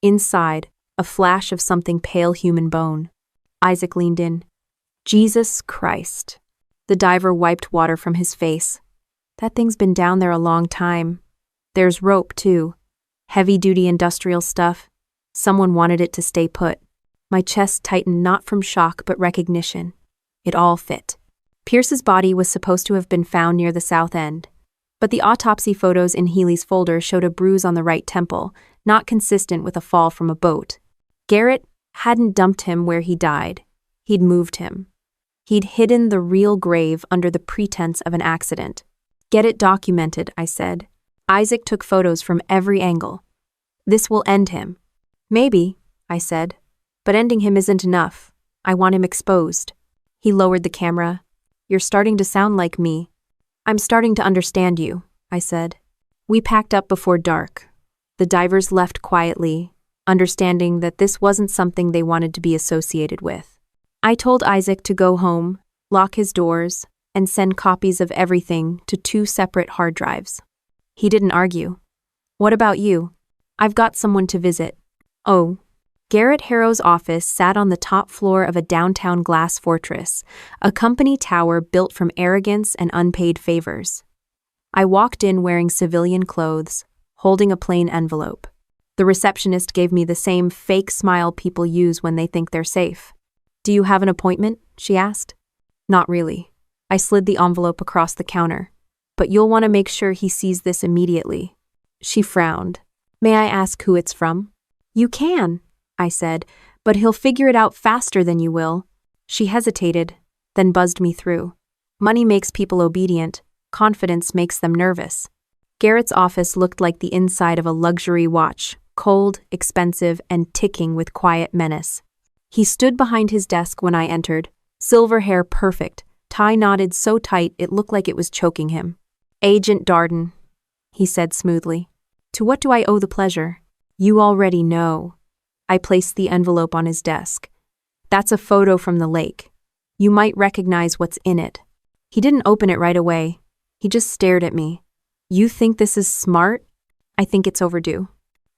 Inside, a flash of something pale human bone. Isaac leaned in. "Jesus Christ." The diver wiped water from his face. "That thing's been down there a long time. There's rope, too. Heavy-duty industrial stuff. Someone wanted it to stay put." My chest tightened not from shock but recognition. It all fit. Pierce's body was supposed to have been found near the south end, but the autopsy photos in Healy's folder showed a bruise on the right temple, not consistent with a fall from a boat. Garrett hadn't dumped him where he died. He'd moved him. He'd hidden the real grave under the pretense of an accident. "Get it documented," I said. Isaac took photos from every angle. "This will end him." "Maybe," I said, "but ending him isn't enough. I want him exposed." He lowered the camera. "You're starting to sound like me." "I'm starting to understand you," I said. We packed up before dark. The divers left quietly, understanding that this wasn't something they wanted to be associated with. I told Isaac to go home, lock his doors, and send copies of everything to 2 separate hard drives. He didn't argue. "What about you?" "I've got someone to visit." "Oh." Garrett Harrow's office sat on the top floor of a downtown glass fortress, a company tower built from arrogance and unpaid favors. I walked in wearing civilian clothes, holding a plain envelope. The receptionist gave me the same fake smile people use when they think they're safe. "Do you have an appointment?" she asked. "Not really." I slid the envelope across the counter. "But you'll want to make sure he sees this immediately." She frowned. "May I ask who it's from?" "You can," I said, "but he'll figure it out faster than you will." She hesitated, then buzzed me through. "Money makes people obedient. Confidence makes them nervous." Garrett's office looked like the inside of a luxury watch, cold, expensive, and ticking with quiet menace. He stood behind his desk when I entered, silver hair perfect, tie knotted so tight it looked like it was choking him. "Agent Darden," he said smoothly. "To what do I owe the pleasure?" "You already know." I placed the envelope on his desk. "That's a photo from the lake. You might recognize what's in it." He didn't open it right away. He just stared at me. "You think this is smart?" "I think it's overdue."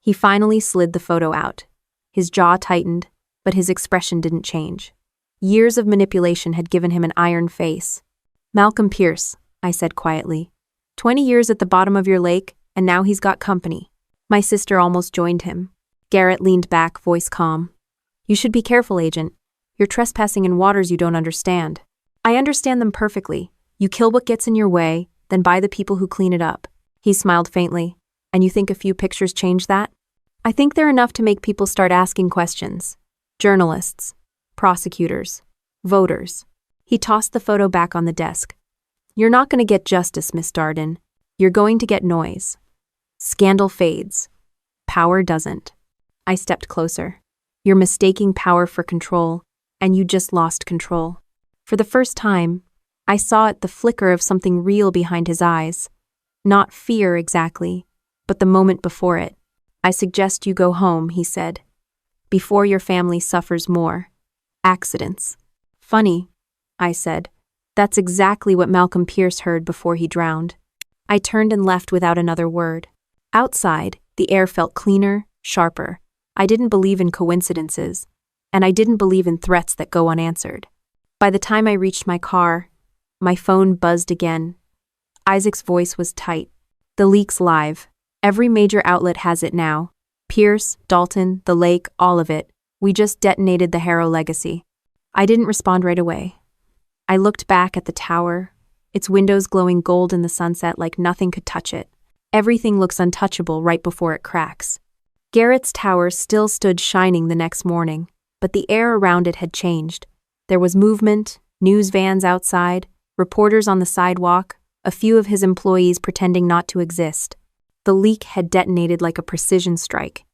He finally slid the photo out. His jaw tightened, but his expression didn't change. Years of manipulation had given him an iron face. "Malcolm Pierce," I said quietly. 20 years at the bottom of your lake, and now he's got company." My sister almost joined him. Garrett leaned back, voice calm. "You should be careful, Agent. You're trespassing in waters you don't understand." "I understand them perfectly. You kill what gets in your way, then buy the people who clean it up." He smiled faintly. "And you think a few pictures change that?" "I think they're enough to make people start asking questions. Journalists, prosecutors, voters." He tossed the photo back on the desk. "You're not going to get justice, Miss Darden. You're going to get noise. Scandal fades. Power doesn't." I stepped closer. "You're mistaking power for control, and you just lost control." For the first time, I saw the flicker of something real behind his eyes. Not fear exactly, but the moment before it. "I suggest you go home," he said, "before your family suffers more. Accidents." "Funny," I said. "That's exactly what Malcolm Pierce heard before he drowned." I turned and left without another word. Outside, the air felt cleaner, sharper. I didn't believe in coincidences, and I didn't believe in threats that go unanswered. By the time I reached my car, my phone buzzed again. Isaac's voice was tight. "The leak's live. Every major outlet has it now. Pierce, Dalton, the lake, all of it. We just detonated the Harrow legacy." I didn't respond right away. I looked back at the tower, its windows glowing gold in the sunset like nothing could touch it. Everything looks untouchable right before it cracks. Garrett's tower still stood shining the next morning, but the air around it had changed. There was movement, news vans outside, reporters on the sidewalk, a few of his employees pretending not to exist. The leak had detonated like a precision strike,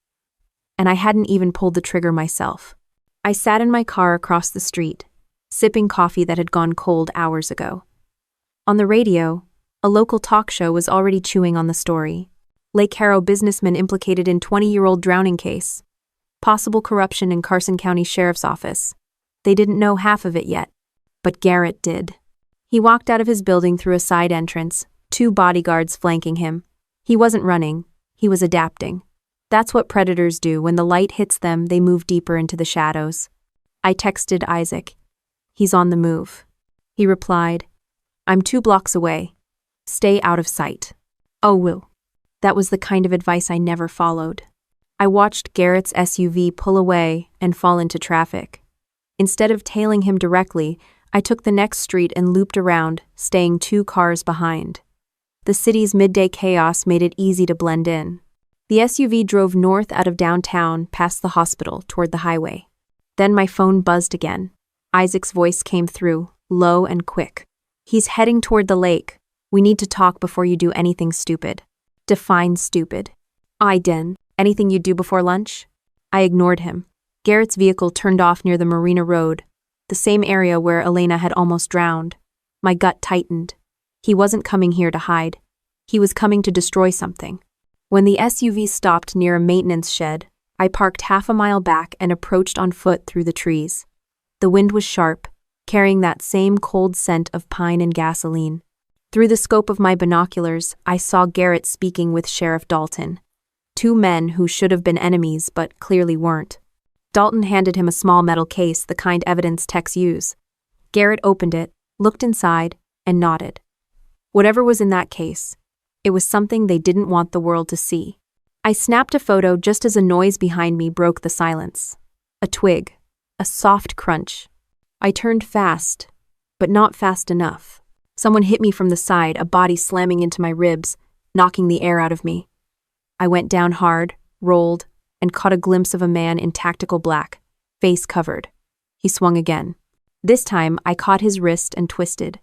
and I hadn't even pulled the trigger myself. I sat in my car across the street, sipping coffee that had gone cold hours ago. On the radio, a local talk show was already chewing on the story. Lake Harrow businessman implicated in 20-year-old drowning case. Possible corruption in Carson County Sheriff's Office. They didn't know half of it yet, but Garrett did. He walked out of his building through a side entrance, 2 bodyguards flanking him. He wasn't running, he was adapting. That's what predators do. When the light hits them, they move deeper into the shadows. I texted Isaac. He's on the move. He replied, I'm 2 blocks away. Stay out of sight. Oh, Will. That was the kind of advice I never followed. I watched Garrett's SUV pull away and fall into traffic. Instead of tailing him directly, I took the next street and looped around, staying 2 cars behind. The city's midday chaos made it easy to blend in. The SUV drove north out of downtown, past the hospital, toward the highway. Then my phone buzzed again. Isaac's voice came through, low and quick. He's heading toward the lake. We need to talk before you do anything stupid. Define stupid. Den. Anything you'd do before lunch? I ignored him. Garrett's vehicle turned off near the Marina Road, the same area where Elena had almost drowned. My gut tightened. He wasn't coming here to hide. He was coming to destroy something. When the SUV stopped near a maintenance shed, I parked half a mile back and approached on foot through the trees. The wind was sharp, carrying that same cold scent of pine and gasoline. Through the scope of my binoculars, I saw Garrett speaking with Sheriff Dalton. 2 men who should have been enemies but clearly weren't. Dalton handed him a small metal case, the kind evidence techs use. Garrett opened it, looked inside, and nodded. Whatever was in that case, it was something they didn't want the world to see. I snapped a photo just as a noise behind me broke the silence. A twig. A soft crunch. I turned fast, but not fast enough. Someone hit me from the side, a body slamming into my ribs, knocking the air out of me. I went down hard, rolled, and caught a glimpse of a man in tactical black, face covered. He swung again. This time, I caught his wrist and twisted,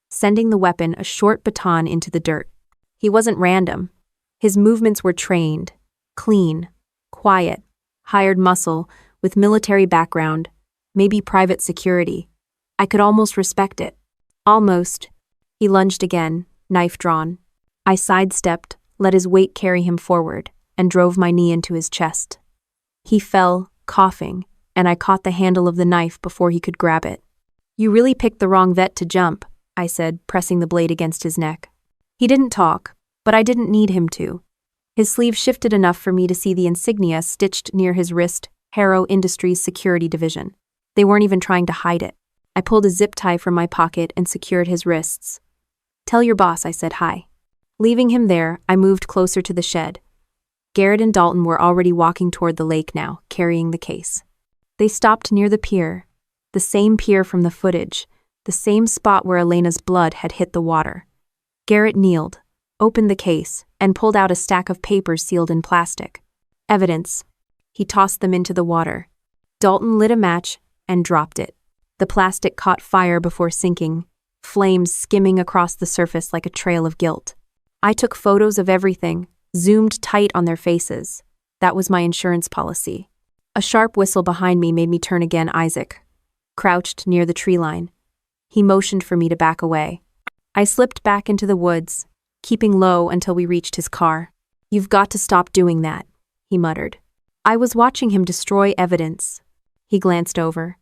sending the weapon a short baton into the dirt. He wasn't random. His movements were trained, clean, quiet, hired muscle, with military background, maybe private security. I could almost respect it. Almost. He lunged again, knife drawn. I sidestepped, let his weight carry him forward, and drove my knee into his chest. He fell, coughing, and I caught the handle of the knife before he could grab it. You really picked the wrong vet to jump, I said, pressing the blade against his neck. He didn't talk, but I didn't need him to. His sleeve shifted enough for me to see the insignia stitched near his wrist, Harrow Industries Security Division. They weren't even trying to hide it. I pulled a zip tie from my pocket and secured his wrists. Tell your boss I said hi. Leaving him there, I moved closer to the shed. Garrett and Dalton were already walking toward the lake now, carrying the case. They stopped near the pier, the same pier from the footage, the same spot where Elena's blood had hit the water. Garrett kneeled, opened the case, and pulled out a stack of papers sealed in plastic. Evidence. He tossed them into the water. Dalton lit a match and dropped it. The plastic caught fire before sinking, flames skimming across the surface like a trail of guilt. I took photos of everything, zoomed tight on their faces. That was my insurance policy. A sharp whistle behind me made me turn again. Isaac crouched near the tree line. He motioned for me to back away. I slipped back into the woods, keeping low until we reached his car. You've got to stop doing that, he muttered. I was watching him destroy evidence. He glanced over.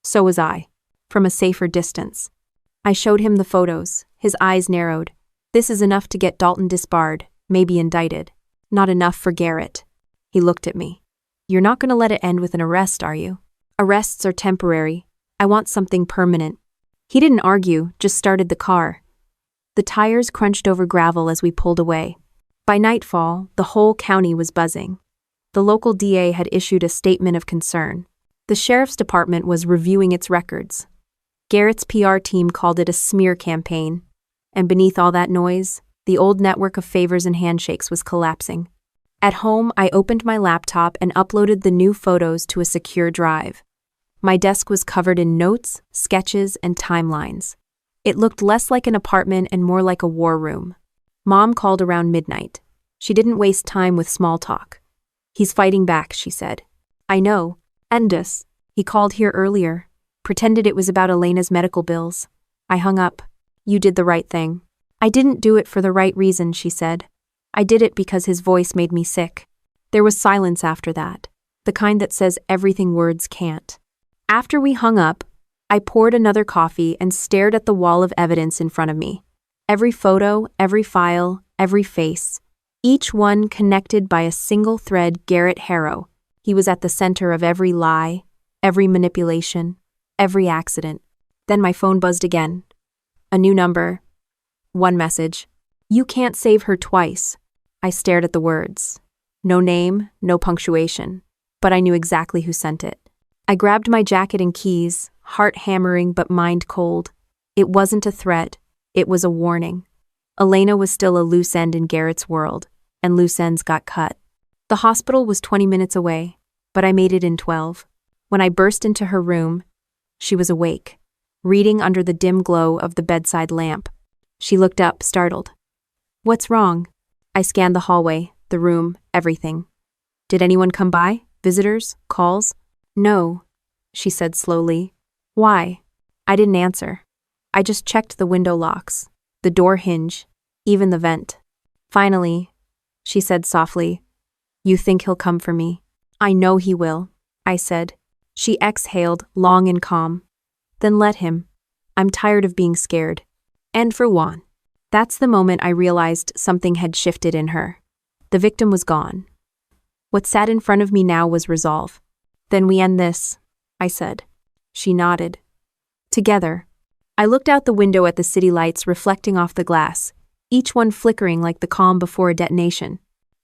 So was I, from a safer distance. I showed him the photos. His eyes narrowed. This is enough to get Dalton disbarred, maybe indicted. Not enough for Garrett. He looked at me. You're not going to let it end with an arrest, are you? Arrests are temporary. I want something permanent. He didn't argue, just started the car. The tires crunched over gravel as we pulled away. By nightfall, the whole county was buzzing. The local DA had issued a statement of concern. The sheriff's department was reviewing its records. Garrett's PR team called it a smear campaign. And beneath all that noise, the old network of favors and handshakes was collapsing. At home, I opened my laptop and uploaded the new photos to a secure drive. My desk was covered in notes, sketches, and timelines. It looked less like an apartment and more like a war room. Mom called around midnight. She didn't waste time with small talk. He's fighting back, she said. I know. Endus. He called here earlier. Pretended it was about Elena's medical bills. I hung up. You did the right thing. I didn't do it for the right reason, she said. I did it because his voice made me sick. There was silence after that, the kind that says everything words can't. After we hung up, I poured another coffee and stared at the wall of evidence in front of me. Every photo, every file, every face. Each one connected by a single thread. Garrett Harrow. He was at the center of every lie, every manipulation, every accident. Then my phone buzzed again. A new number. One message. You can't save her twice. I stared at the words. No name, no punctuation. But I knew exactly who sent it. I grabbed my jacket and keys, heart hammering but mind cold. It wasn't a threat. It was a warning. Elena was still a loose end in Garrett's world, and loose ends got cut. The hospital was 20 minutes away, but I made it in 12. When I burst into her room, she was awake, reading under the dim glow of the bedside lamp. She looked up, startled. What's wrong? I scanned the hallway, the room, everything. Did anyone come by? Visitors? Calls? No, she said slowly. Why? I didn't answer. I just checked the window locks, the door hinge, even the vent. Finally, she said softly, You think he'll come for me? I know he will, I said. She exhaled, long and calm. Then let him. I'm tired of being scared. And for Juan. That's the moment I realized something had shifted in her. The victim was gone. What sat in front of me now was resolve. Then we end this, I said. She nodded. Together. I looked out the window at the city lights reflecting off the glass, each one flickering like the calm before a detonation.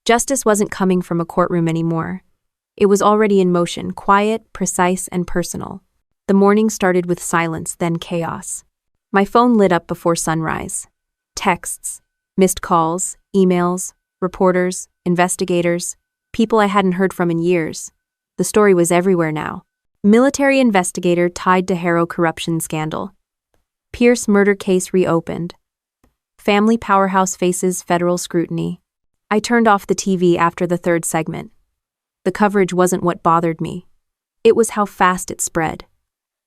Justice wasn't coming from a courtroom anymore. It was already in motion, quiet, precise, and personal. The morning started with silence, then chaos. My phone lit up before sunrise. Texts, missed calls, emails, reporters, investigators, people I hadn't heard from in years. The story was everywhere now. Military investigator tied to Harrow corruption scandal. Pierce murder case reopened. Family powerhouse faces federal scrutiny. I turned off the TV after the third segment. The coverage wasn't what bothered me. It was how fast it spread.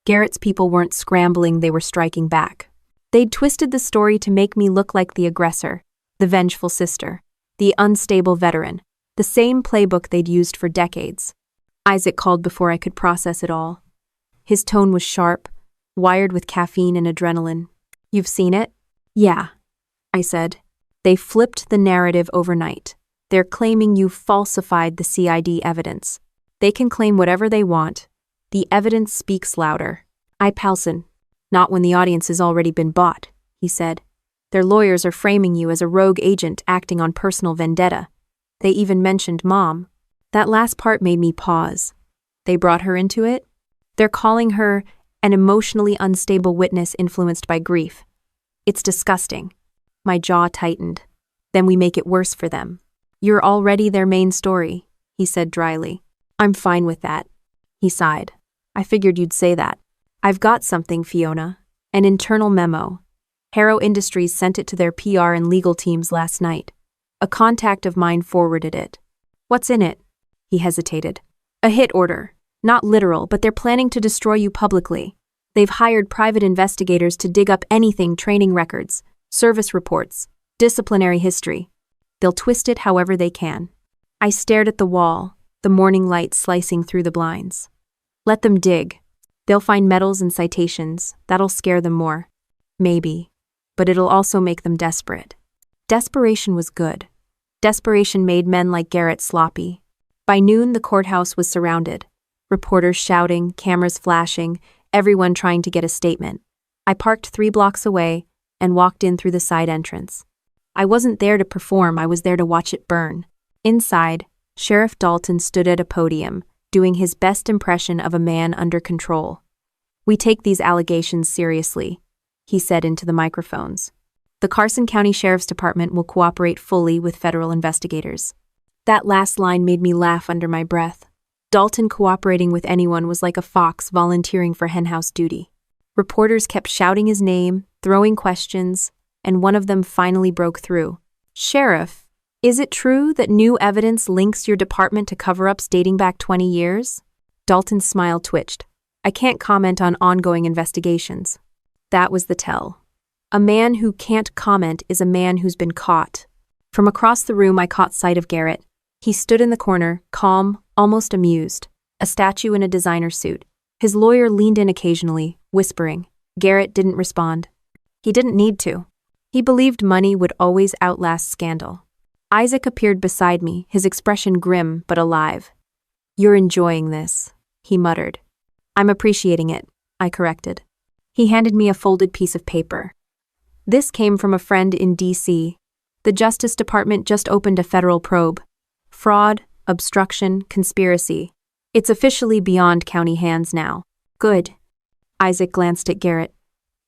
Garrett's people weren't scrambling, they were striking back. They'd twisted the story to make me look like the aggressor, the vengeful sister, the unstable veteran, the same playbook they'd used for decades. Isaac called before I could process it all. His tone was sharp, wired with caffeine and adrenaline. You've seen it? Yeah, I said. They flipped the narrative overnight. They're claiming you falsified the CID evidence. They can claim whatever they want. The evidence speaks louder. Palson. Not when the audience has already been bought, he said. Their lawyers are framing you as a rogue agent acting on personal vendetta. They even mentioned Mom. That last part made me pause. They brought her into it? They're calling her an emotionally unstable witness influenced by grief. It's disgusting. My jaw tightened. Then we make it worse for them. You're already their main story, he said dryly. I'm fine with that. He sighed. I figured you'd say that. I've got something, Fiona. An internal memo. Harrow Industries sent it to their PR and legal teams last night. A contact of mine forwarded it. What's in it? He hesitated. A hit order. Not literal, but they're planning to destroy you publicly. They've hired private investigators to dig up anything: training records, service reports, disciplinary history. They'll twist it however they can. I stared at the wall, the morning light slicing through the blinds. Let them dig. They'll find medals and citations. That'll scare them more. Maybe. But it'll also make them desperate. Desperation was good. Desperation made men like Garrett sloppy. By noon, the courthouse was surrounded. Reporters shouting, cameras flashing, everyone trying to get a statement. I parked 3 blocks away and walked in through the side entrance. I wasn't there to perform, I was there to watch it burn. Inside, Sheriff Dalton stood at a podium, doing his best impression of a man under control. We take these allegations seriously, he said into the microphones. The Carson County Sheriff's Department will cooperate fully with federal investigators. That last line made me laugh under my breath. Dalton cooperating with anyone was like a fox volunteering for henhouse duty. Reporters kept shouting his name, throwing questions, and one of them finally broke through. Sheriff, Is it true that new evidence links your department to cover-ups dating back 20 years? Dalton's smile twitched. I can't comment on ongoing investigations. That was the tell. A man who can't comment is a man who's been caught. From across the room, I caught sight of Garrett. He stood in the corner, calm, almost amused, a statue in a designer suit. His lawyer leaned in occasionally, whispering. Garrett didn't respond. He didn't need to. He believed money would always outlast scandal. Isaac appeared beside me, his expression grim but alive. You're enjoying this, he muttered. I'm appreciating it, I corrected. He handed me a folded piece of paper. This came from a friend in D.C. The Justice Department just opened a federal probe. Fraud, obstruction, conspiracy. It's officially beyond county hands now. Good. Isaac glanced at Garrett.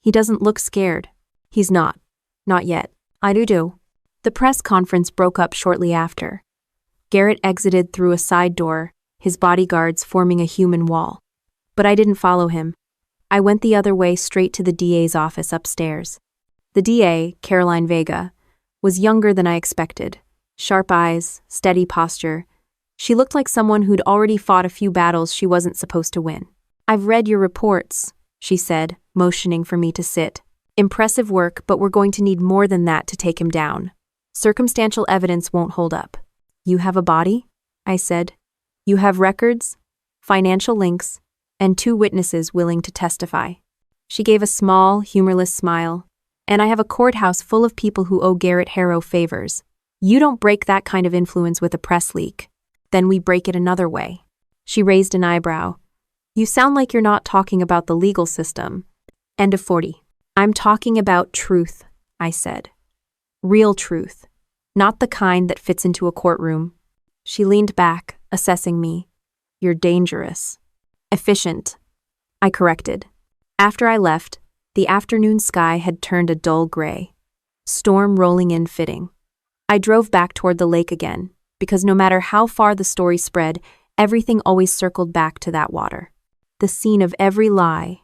He doesn't look scared. He's not. Not yet. I do. The press conference broke up shortly after. Garrett exited through a side door, his bodyguards forming a human wall. But I didn't follow him. I went the other way straight to the DA's office upstairs. The DA, Caroline Vega, was younger than I expected. Sharp eyes, steady posture. She looked like someone who'd already fought a few battles she wasn't supposed to win. I've read your reports, she said, motioning for me to sit. Impressive work, but we're going to need more than that to take him down. Circumstantial evidence won't hold up. You have a body? I said. You have records, financial links, and 2 witnesses willing to testify. She gave a small, humorless smile. And I have a courthouse full of people who owe Garrett Harrow favors. You don't break that kind of influence with a press leak. Then we break it another way. She raised an eyebrow. You sound like you're not talking about the legal system. End of 40. I'm talking about truth, I said. Real truth. Not the kind that fits into a courtroom. She leaned back, assessing me. You're dangerous. Efficient. I corrected. After I left, the afternoon sky had turned a dull gray. Storm rolling in fitting. I drove back toward the lake again, because no matter how far the story spread, everything always circled back to that water. The scene of every lie,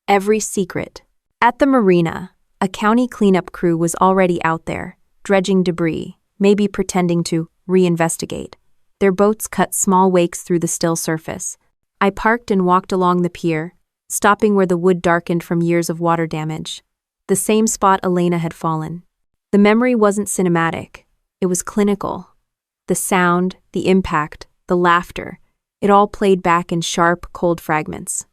every secret. At the marina, a county cleanup crew was already out there, dredging debris, maybe pretending to reinvestigate. Their boats cut small wakes through the still surface. I parked and walked along the pier, stopping where the wood darkened from years of water damage. The same spot Elena had fallen. The memory wasn't cinematic. It was clinical. The sound, the impact, the laughter, it all played back in sharp, cold fragments.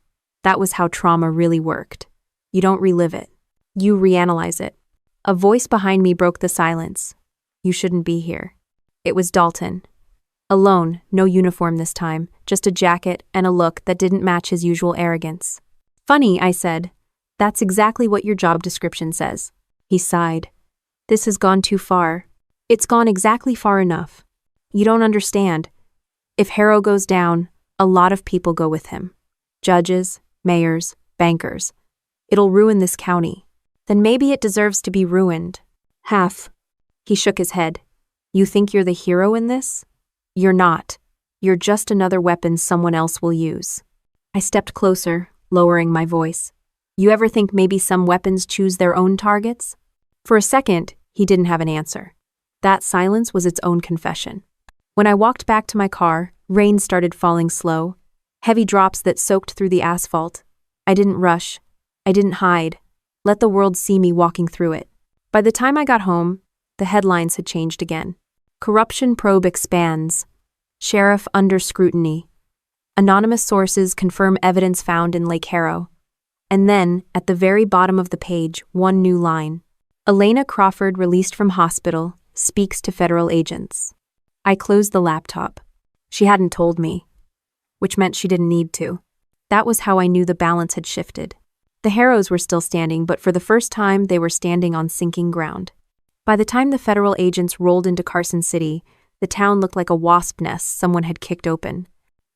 That was how trauma really worked. You don't relive it. You reanalyze it. A voice behind me broke the silence. You shouldn't be here. It was Dalton. Alone, no uniform this time, just a jacket and a look that didn't match his usual arrogance. Funny, I said. That's exactly what your job description says. He sighed. This has gone too far. It's gone exactly far enough. You don't understand. If Harrow goes down, a lot of people go with him. Judges, mayors, bankers. It'll ruin this county. Then maybe it deserves to be ruined. Half. He shook his head. You think you're the hero in this? You're not. You're just another weapon someone else will use. I stepped closer, lowering my voice. You ever think maybe some weapons choose their own targets? For a second, he didn't have an answer. That silence was its own confession. When I walked back to my car, rain started falling slow, heavy drops that soaked through the asphalt. I didn't rush. I didn't hide. Let the world see me walking through it. By the time I got home, the headlines had changed again. Corruption probe expands. Sheriff under scrutiny. Anonymous sources confirm evidence found in Lake Harrow. And then, at the very bottom of the page, one new line. Elena Crawford, released from hospital, speaks to federal agents. I closed the laptop. She hadn't told me, which meant she didn't need to. That was how I knew the balance had shifted. The Harrows were still standing, but for the first time, they were standing on sinking ground. By the time the federal agents rolled into Carson City, the town looked like a wasp nest someone had kicked open.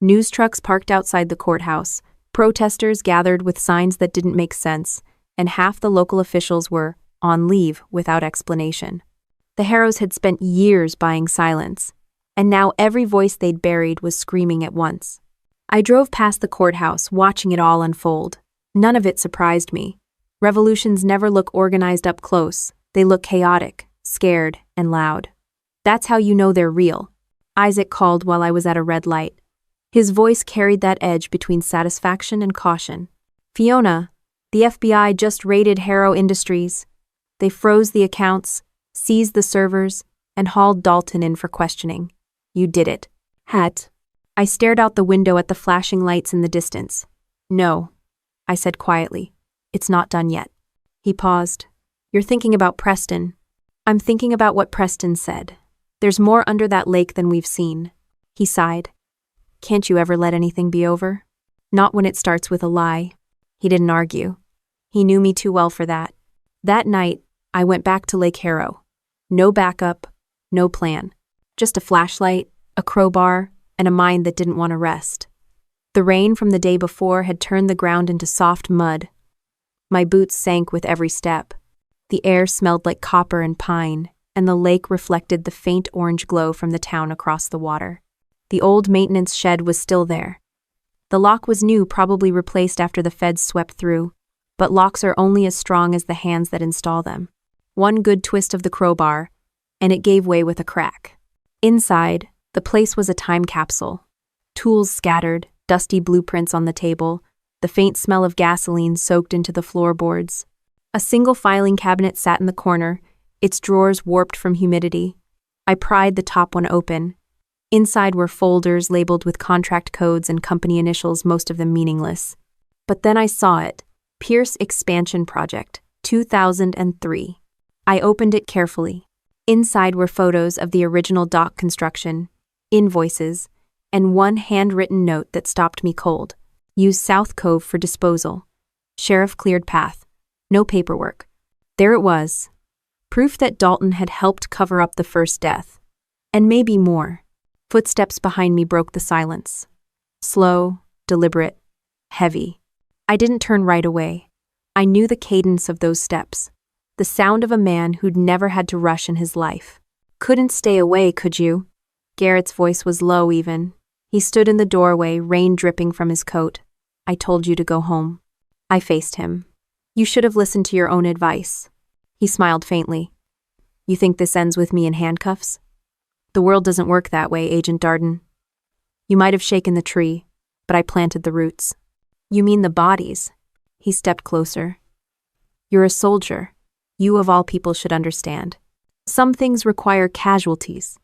News trucks parked outside the courthouse, protesters gathered with signs that didn't make sense, and half the local officials were on leave without explanation. The Harrows had spent years buying silence, and now every voice they'd buried was screaming at once. I drove past the courthouse, watching it all unfold. None of it surprised me. Revolutions never look organized up close. They look chaotic, scared, and loud. That's how you know they're real, Isaac called while I was at a red light. His voice carried that edge between satisfaction and caution. Fiona, the FBI just raided Harrow Industries. They froze the accounts, seized the servers, and hauled Dalton in for questioning. You did it. Hat. I stared out the window at the flashing lights in the distance. No, I said quietly. It's not done yet. He paused. You're thinking about Preston. I'm thinking about what Preston said. There's more under that lake than we've seen. He sighed. Can't you ever let anything be over? Not when it starts with a lie. He didn't argue. He knew me too well for that. That night, I went back to Lake Harrow. No backup, no plan. Just a flashlight, a crowbar, and a mind that didn't want to rest. The rain from the day before had turned the ground into soft mud. My boots sank with every step. The air smelled like copper and pine, and the lake reflected the faint orange glow from the town across the water. The old maintenance shed was still there. The lock was new, probably replaced after the feds swept through, but locks are only as strong as the hands that install them. One good twist of the crowbar, and it gave way with a crack. Inside, the place was a time capsule. Tools scattered, dusty blueprints on the table, the faint smell of gasoline soaked into the floorboards. A single filing cabinet sat in the corner, its drawers warped from humidity. I pried the top one open. Inside were folders labeled with contract codes and company initials, most of them meaningless. But then I saw it. Pierce Expansion Project, 2003. I opened it carefully. Inside were photos of the original dock construction, invoices, and one handwritten note that stopped me cold. Use South Cove for disposal. Sheriff cleared path. No paperwork. There it was. Proof that Dalton had helped cover up the first death. And maybe more. Footsteps behind me broke the silence. Slow, deliberate, heavy. I didn't turn right away. I knew the cadence of those steps. The sound of a man who'd never had to rush in his life. Couldn't stay away, could you? Garrett's voice was low even. He stood in the doorway, rain dripping from his coat. I told you to go home. I faced him. You should have listened to your own advice. He smiled faintly. You think this ends with me in handcuffs? The world doesn't work that way, Agent Darden. You might have shaken the tree, but I planted the roots. You mean the bodies? He stepped closer. You're a soldier. You of all people should understand. Some things require casualties.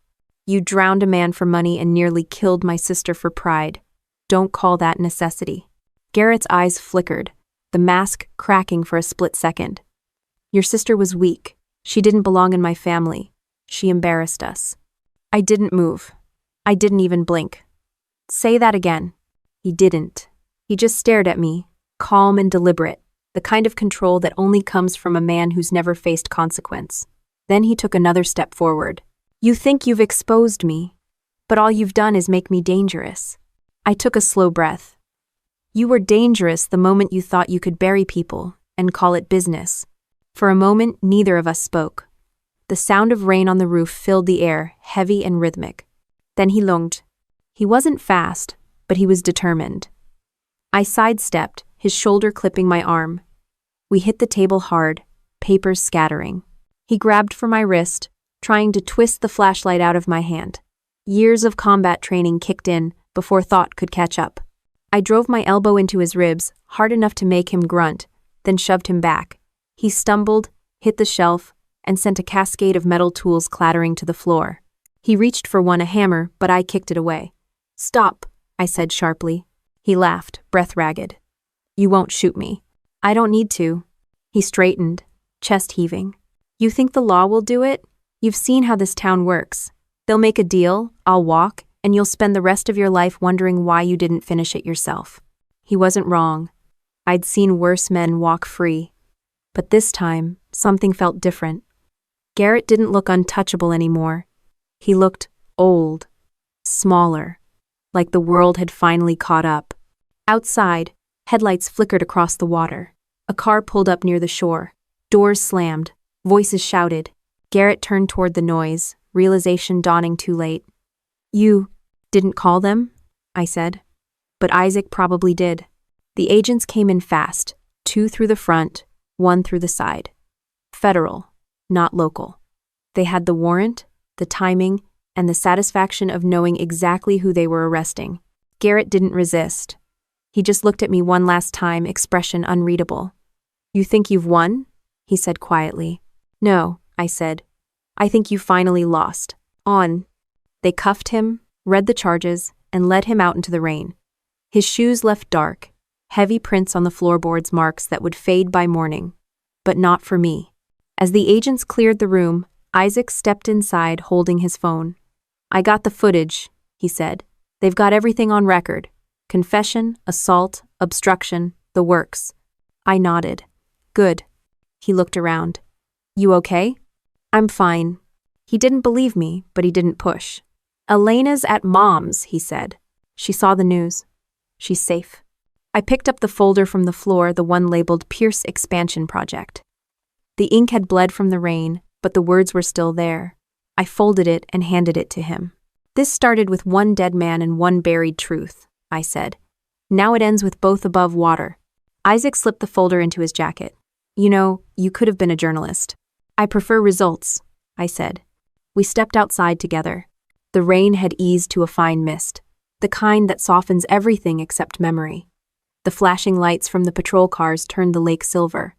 You drowned a man for money and nearly killed my sister for pride. Don't call that necessity. Garrett's eyes flickered, the mask cracking for a split second. Your sister was weak. She didn't belong in my family. She embarrassed us. I didn't move. I didn't even blink. Say that again. He didn't. He just stared at me, calm and deliberate, the kind of control that only comes from a man who's never faced consequence. Then he took another step forward. You think you've exposed me, but all you've done is make me dangerous. I took a slow breath. You were dangerous the moment you thought you could bury people and call it business. For a moment, neither of us spoke. The sound of rain on the roof filled the air, heavy and rhythmic. Then he lunged. He wasn't fast, but he was determined. I sidestepped, his shoulder clipping my arm. We hit the table hard, papers scattering. He grabbed for my wrist, trying to twist the flashlight out of my hand. Years of combat training kicked in before thought could catch up. I drove my elbow into his ribs, hard enough to make him grunt, then shoved him back. He stumbled, hit the shelf, and sent a cascade of metal tools clattering to the floor. He reached for one, a hammer, but I kicked it away. Stop, I said sharply. He laughed, breath ragged. You won't shoot me. I don't need to. He straightened, chest heaving. You think the law will do it? You've seen how this town works. They'll make a deal, I'll walk, and you'll spend the rest of your life wondering why you didn't finish it yourself. He wasn't wrong. I'd seen worse men walk free. But this time, something felt different. Garrett didn't look untouchable anymore. He looked old, smaller, like the world had finally caught up. Outside, headlights flickered across the water. A car pulled up near the shore. Doors slammed. Voices shouted. Garrett turned toward the noise, realization dawning too late. You didn't call them? I said. But Isaac probably did. The agents came in fast, 2 through the front, 1 through the side. Federal, not local. They had the warrant, the timing, and the satisfaction of knowing exactly who they were arresting. Garrett didn't resist. He just looked at me one last time, expression unreadable. "You think you've won?" he said quietly. "No," I said. "I think you finally lost." On. They cuffed him, read the charges, and led him out into the rain. His shoes left dark, heavy prints on the floorboards, marks that would fade by morning. But not for me. As the agents cleared the room, Isaac stepped inside holding his phone. "I got the footage," he said. "They've got everything on record. Confession, assault, obstruction, the works." I nodded. "Good." He looked around. "You okay?" "I'm fine." He didn't believe me, but he didn't push. "Elena's at Mom's," he said. "She saw the news. She's safe." I picked up the folder from the floor, the one labeled Pierce Expansion Project. The ink had bled from the rain, but the words were still there. I folded it and handed it to him. "This started with one dead man and one buried truth," I said. "Now it ends with both above water." Isaac slipped the folder into his jacket. "You know, you could have been a journalist." "I prefer results," I said. We stepped outside together. The rain had eased to a fine mist, the kind that softens everything except memory. The flashing lights from the patrol cars turned the lake silver.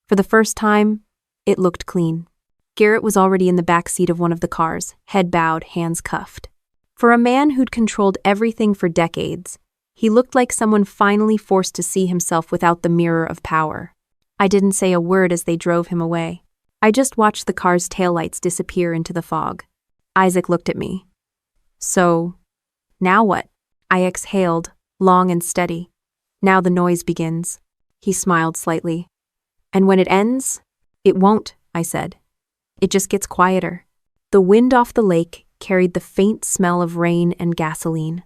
For the first time, it looked clean. Garrett was already in the back seat of one of the cars, head bowed, hands cuffed. For a man who'd controlled everything for decades, he looked like someone finally forced to see himself without the mirror of power. I didn't say a word as they drove him away. I just watched the car's taillights disappear into the fog. Isaac looked at me. "So, now what?" I exhaled, long and steady. "Now the noise begins." He smiled slightly. "And when it ends?" "It won't," I said. "It just gets quieter." The wind off the lake carried the faint smell of rain and gasoline.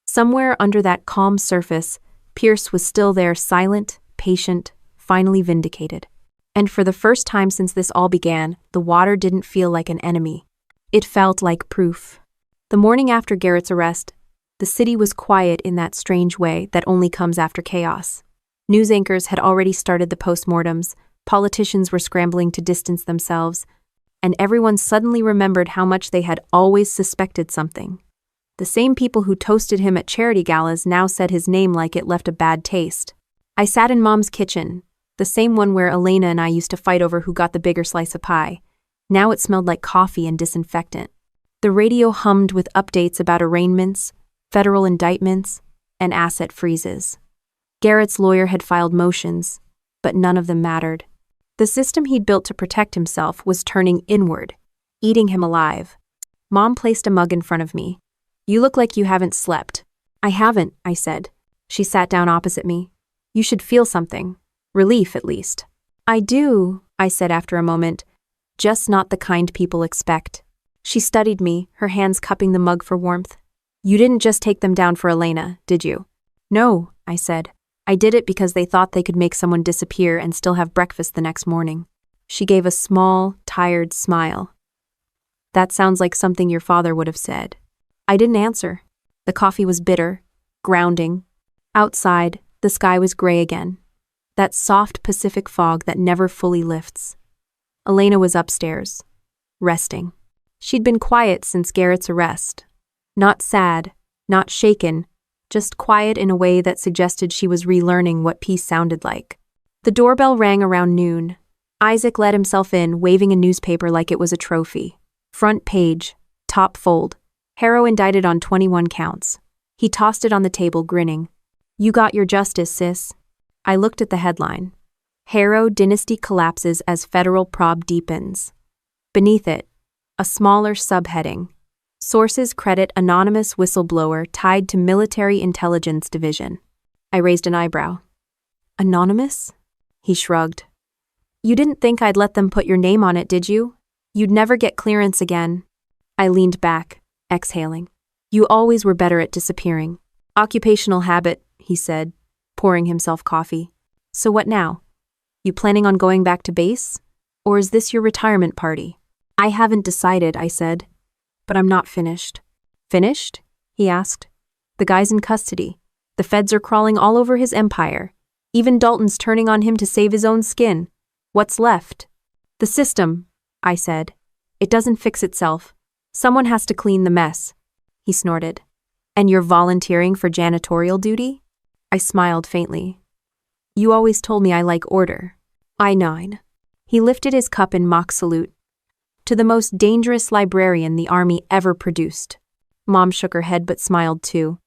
Somewhere under that calm surface, Pierce was still there, silent, patient, finally vindicated. And for the first time since this all began, the water didn't feel like an enemy. It felt like proof. The morning after Garrett's arrest, the city was quiet in that strange way that only comes after chaos. News anchors had already started the postmortems, politicians were scrambling to distance themselves, and everyone suddenly remembered how much they had always suspected something. The same people who toasted him at charity galas now said his name like it left a bad taste. I sat in Mom's kitchen, the same one where Elena and I used to fight over who got the bigger slice of pie. Now it smelled like coffee and disinfectant. The radio hummed with updates about arraignments, federal indictments, and asset freezes. Garrett's lawyer had filed motions, but none of them mattered. The system he'd built to protect himself was turning inward, eating him alive. Mom placed a mug in front of me. "You look like you haven't slept." "I haven't," I said. She sat down opposite me. "You should feel something. Relief, at least." "I do," I said after a moment. "Just not the kind people expect." She studied me, her hands cupping the mug for warmth. "You didn't just take them down for Elena, did you?" "No," I said. "I did it because they thought they could make someone disappear and still have breakfast the next morning." She gave a small, tired smile. "That sounds like something your father would have said." I didn't answer. The coffee was bitter, grounding. Outside, the sky was gray again. That soft Pacific fog that never fully lifts. Elena was upstairs, resting. She'd been quiet since Garrett's arrest. Not sad, not shaken, just quiet in a way that suggested she was relearning what peace sounded like. The doorbell rang around noon. Isaac let himself in, waving a newspaper like it was a trophy. Front page, top fold. Harrow indicted on 21 counts. He tossed it on the table, grinning. "You got your justice, sis." I looked at the headline. Harrow dynasty collapses as federal probe deepens. Beneath it, a smaller subheading. Sources credit anonymous whistleblower tied to Military Intelligence Division. I raised an eyebrow. "Anonymous?" He shrugged. "You didn't think I'd let them put your name on it, did you? You'd never get clearance again." I leaned back, exhaling. "You always were better at disappearing." "Occupational habit," he said, pouring himself coffee. "So what now? You planning on going back to base? Or is this your retirement party?" "I haven't decided," I said. "But I'm not finished." "Finished?" he asked. "The guy's in custody. The feds are crawling all over his empire. Even Dalton's turning on him to save his own skin. What's left?" "The system," I said. "It doesn't fix itself. Someone has to clean the mess, he snorted. And you're volunteering for janitorial duty? I smiled faintly. You always told me I like order. I nod. He lifted his cup in mock salute. To the most dangerous librarian the army ever produced. Mom shook her head but smiled too.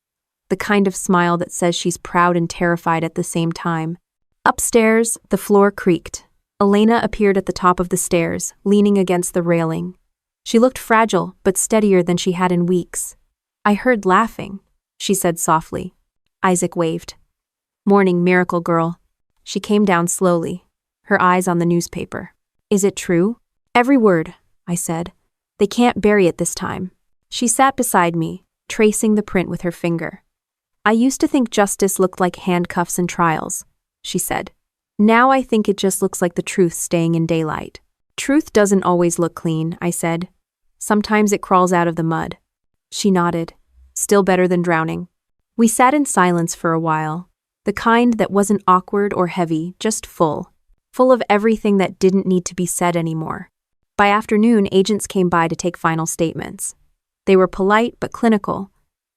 The kind of smile that says she's proud and terrified at the same time. Upstairs, the floor creaked. Elena appeared at the top of the stairs, leaning against the railing. She looked fragile but steadier than she had in weeks. I heard laughing, she said softly. Isaac waved. Morning, miracle girl. She came down slowly, her eyes on the newspaper. Is it true? Every word, I said. They can't bury it this time. She sat beside me, tracing the print with her finger. I used to think justice looked like handcuffs and trials, she said. Now I think it just looks like the truth staying in daylight. Truth doesn't always look clean, I said. Sometimes it crawls out of the mud. She nodded. Still better than drowning. We sat in silence for a while, the kind that wasn't awkward or heavy, just full of everything that didn't need to be said anymore. By afternoon, agents came by to take final statements. They were polite but clinical,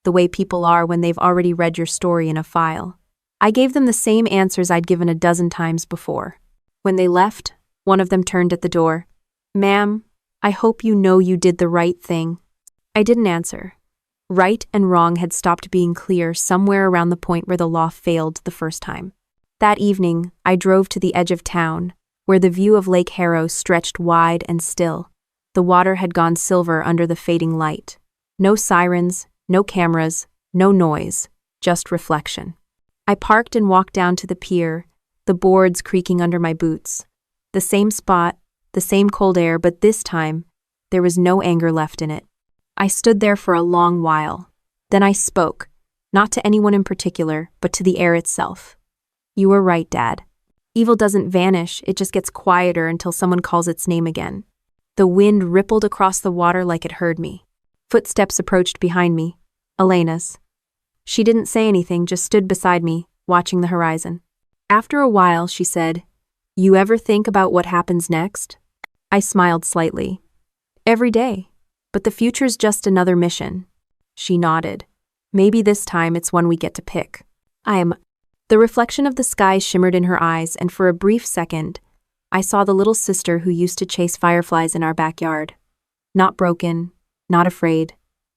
the way people are when they've already read your story in a file. I gave them the same answers I'd given a dozen times before. When they left, one of them turned at the door. Ma'am, I hope you know you did the right thing. I didn't answer. Right and wrong had stopped being clear somewhere around the point where the law failed the first time. That evening, I drove to the edge of town, where the view of Lake Harrow stretched wide and still. The water had gone silver under the fading light. No sirens, no cameras, no noise, just reflection. I parked and walked down to the pier, the boards creaking under my boots. The same spot, the same cold air, but this time, there was no anger left in it. I stood there for a long while. Then I spoke, not to anyone in particular, but to the air itself. You were right, Dad. Evil doesn't vanish, it just gets quieter until someone calls its name again. The wind rippled across the water like it heard me. Footsteps approached behind me. Elena's. She didn't say anything, just stood beside me, watching the horizon. After a while, she said, You ever think about what happens next? I smiled slightly. Every day. But the future's just another mission. She nodded. Maybe this time it's one we get to pick. The reflection of the sky shimmered in her eyes, and for a brief second, I saw the little sister who used to chase fireflies in our backyard. Not broken, not afraid,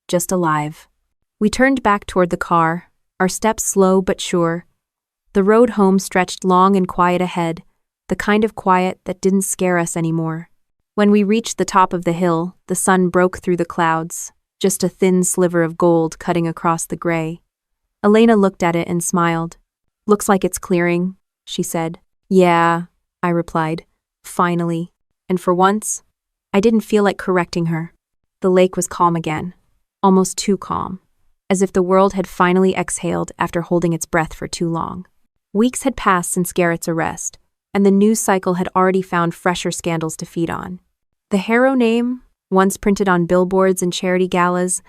just alive. We turned back toward the car, our steps slow but sure. The road home stretched long and quiet ahead, the kind of quiet that didn't scare us anymore. When we reached the top of the hill, the sun broke through the clouds, just a thin sliver of gold cutting across the gray. Elena looked at it and smiled. Looks like it's clearing, she said. Yeah, I replied. Finally. And for once, I didn't feel like correcting her. The lake was calm again. Almost too calm. As if the world had finally exhaled after holding its breath for too long. Weeks had passed since Garrett's arrest, and the news cycle had already found fresher scandals to feed on. The Harrow name, once printed on billboards and charity galas,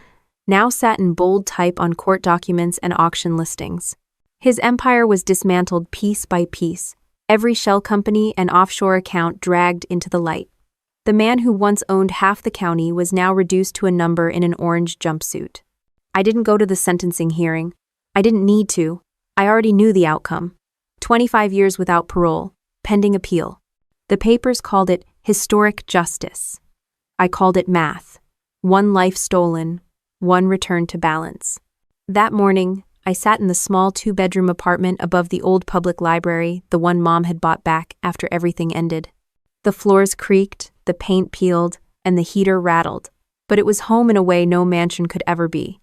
now sat in bold type on court documents and auction listings. His empire was dismantled piece by piece, every shell company and offshore account dragged into the light. The man who once owned half the county was now reduced to a number in an orange jumpsuit. I didn't go to the sentencing hearing. I didn't need to. I already knew the outcome. 25 years without parole, pending appeal. The papers called it historic justice. I called it math. One life stolen, one returned to balance. That morning, I sat in the small 2-bedroom apartment above the old public library, the one Mom had bought back after everything ended. The floors creaked, the paint peeled, and the heater rattled, but it was home in a way no mansion could ever be.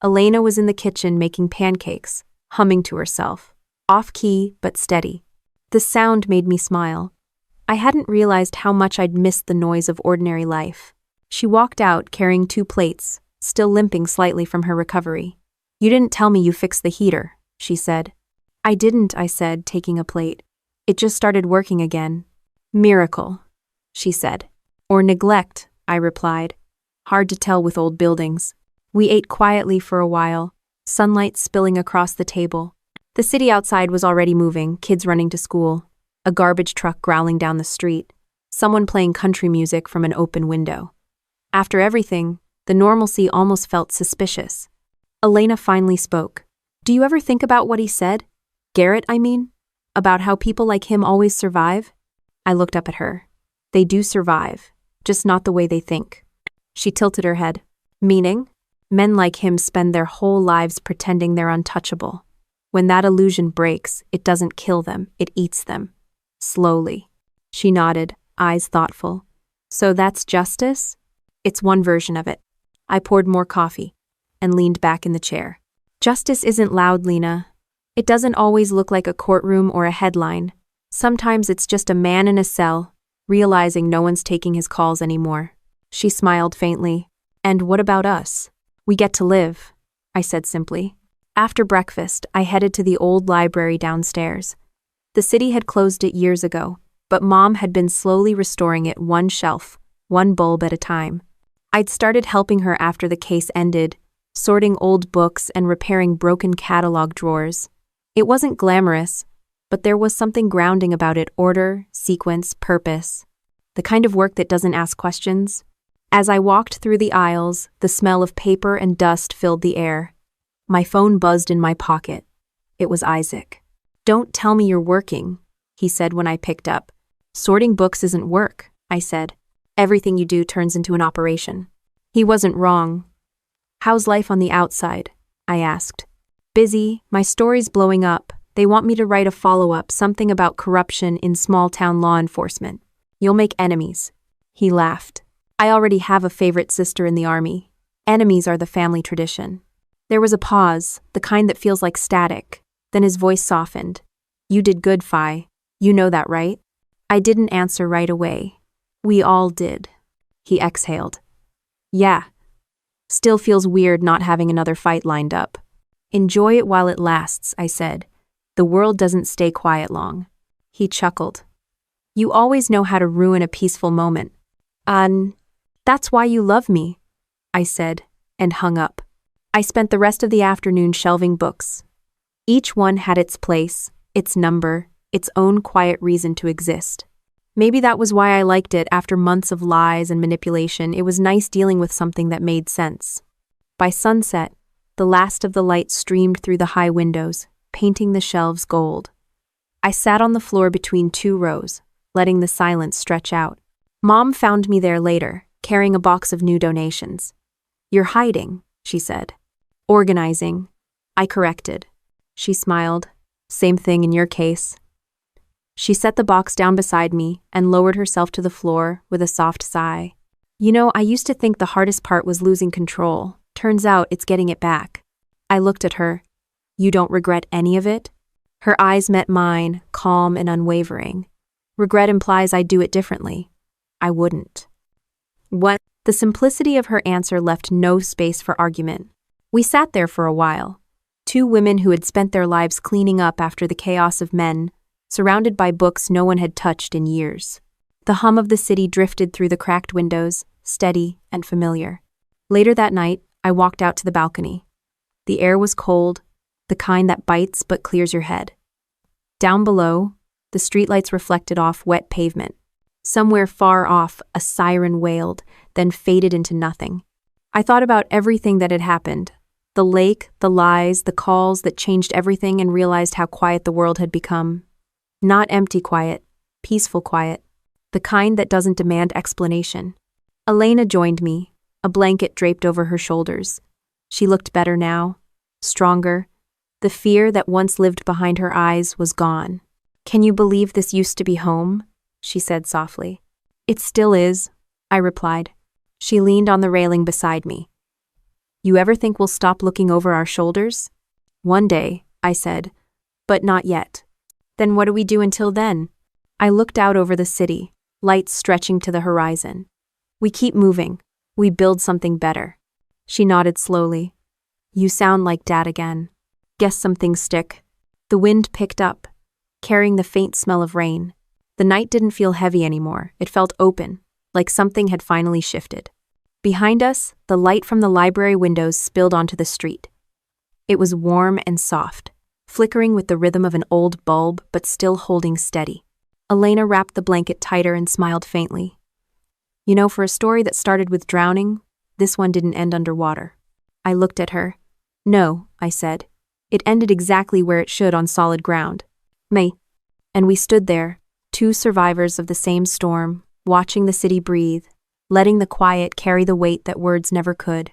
Elena was in the kitchen making pancakes, humming to herself, off-key but steady. The sound made me smile. I hadn't realized how much I'd missed the noise of ordinary life. She walked out carrying 2 plates, still limping slightly from her recovery. You didn't tell me you fixed the heater, she said. I didn't, I said, taking a plate. It just started working again. Miracle, she said. Or neglect, I replied. Hard to tell with old buildings. We ate quietly for a while, sunlight spilling across the table. The city outside was already moving, kids running to school, a garbage truck growling down the street, someone playing country music from an open window. After everything, The normalcy almost felt suspicious. Elena finally spoke. Do you ever think about what he said? Garrett, I mean? About how people like him always survive? I looked up at her. They do survive, just not the way they think. She tilted her head. Meaning? Men like him spend their whole lives pretending they're untouchable. When that illusion breaks, it doesn't kill them, it eats them. Slowly. She nodded, eyes thoughtful. So that's justice? It's one version of it. I poured more coffee and leaned back in the chair. Justice isn't loud, Lena. It doesn't always look like a courtroom or a headline. Sometimes it's just a man in a cell, realizing no one's taking his calls anymore. She smiled faintly. And what about us? We get to live, I said simply. After breakfast, I headed to the old library downstairs. The city had closed it years ago, but Mom had been slowly restoring it one shelf, one bulb at a time. I'd started helping her after the case ended, sorting old books and repairing broken catalog drawers. It wasn't glamorous, but there was something grounding about it: order, sequence, purpose. The kind of work that doesn't ask questions. As I walked through the aisles, the smell of paper and dust filled the air. My phone buzzed in my pocket. It was Isaac. Don't tell me you're working, he said when I picked up. Sorting books isn't work, I said. Everything you do turns into an operation. He wasn't wrong. How's life on the outside? I asked. Busy, my story's blowing up. They want me to write a follow-up, something about corruption in small-town law enforcement. You'll make enemies. He laughed. I already have a favorite sister in the army. Enemies are the family tradition. There was a pause, the kind that feels like static. Then his voice softened. You did good, Fi. You know that, right? I didn't answer right away. We all did. He exhaled. Yeah. Still feels weird not having another fight lined up. Enjoy it while it lasts, I said. The world doesn't stay quiet long. He chuckled. You always know how to ruin a peaceful moment. That's why you love me, I said, and hung up. I spent the rest of the afternoon shelving books. Each one had its place, its number, its own quiet reason to exist. Maybe that was why I liked it. After months of lies and manipulation, it was nice dealing with something that made sense. By sunset, the last of the light streamed through the high windows, painting the shelves gold. I sat on the floor between two rows, letting the silence stretch out. Mom found me there later, carrying a box of new donations. You're hiding, she said. Organizing. I corrected. She smiled. Same thing in your case. She set the box down beside me and lowered herself to the floor with a soft sigh. You know, I used to think the hardest part was losing control. Turns out it's getting it back. I looked at her. You don't regret any of it? Her eyes met mine, calm and unwavering. Regret implies I'd do it differently. I wouldn't. What? The simplicity of her answer left no space for argument. We sat there for a while. Two women who had spent their lives cleaning up after the chaos of men, surrounded by books no one had touched in years. The hum of the city drifted through the cracked windows, steady and familiar. Later that night, I walked out to the balcony. The air was cold, the kind that bites but clears your head. Down below, the streetlights reflected off wet pavement. Somewhere far off, a siren wailed, then faded into nothing. I thought about everything that had happened. The lake, the lies, the calls that changed everything, and realized how quiet the world had become. Not empty quiet, peaceful quiet. The kind that doesn't demand explanation. Elena joined me, a blanket draped over her shoulders. She looked better now, stronger. The fear that once lived behind her eyes was gone. Can you believe this used to be home? She said softly. It still is, I replied. She leaned on the railing beside me. You ever think we'll stop looking over our shoulders? One day, I said, but not yet. Then what do we do until then? I looked out over the city, lights stretching to the horizon. We keep moving. We build something better. She nodded slowly. You sound like Dad again. Guess some things stick. The wind picked up, carrying the faint smell of rain. The night didn't feel heavy anymore. It felt open, like something had finally shifted. Behind us, the light from the library windows spilled onto the street. It was warm and soft, flickering with the rhythm of an old bulb but still holding steady. Elena wrapped the blanket tighter and smiled faintly. You know, for a story that started with drowning, this one didn't end underwater. I looked at her. No, I said. It ended exactly where it should on solid ground. May. And we stood there, two survivors of the same storm, watching the city breathe, letting the quiet carry the weight that words never could.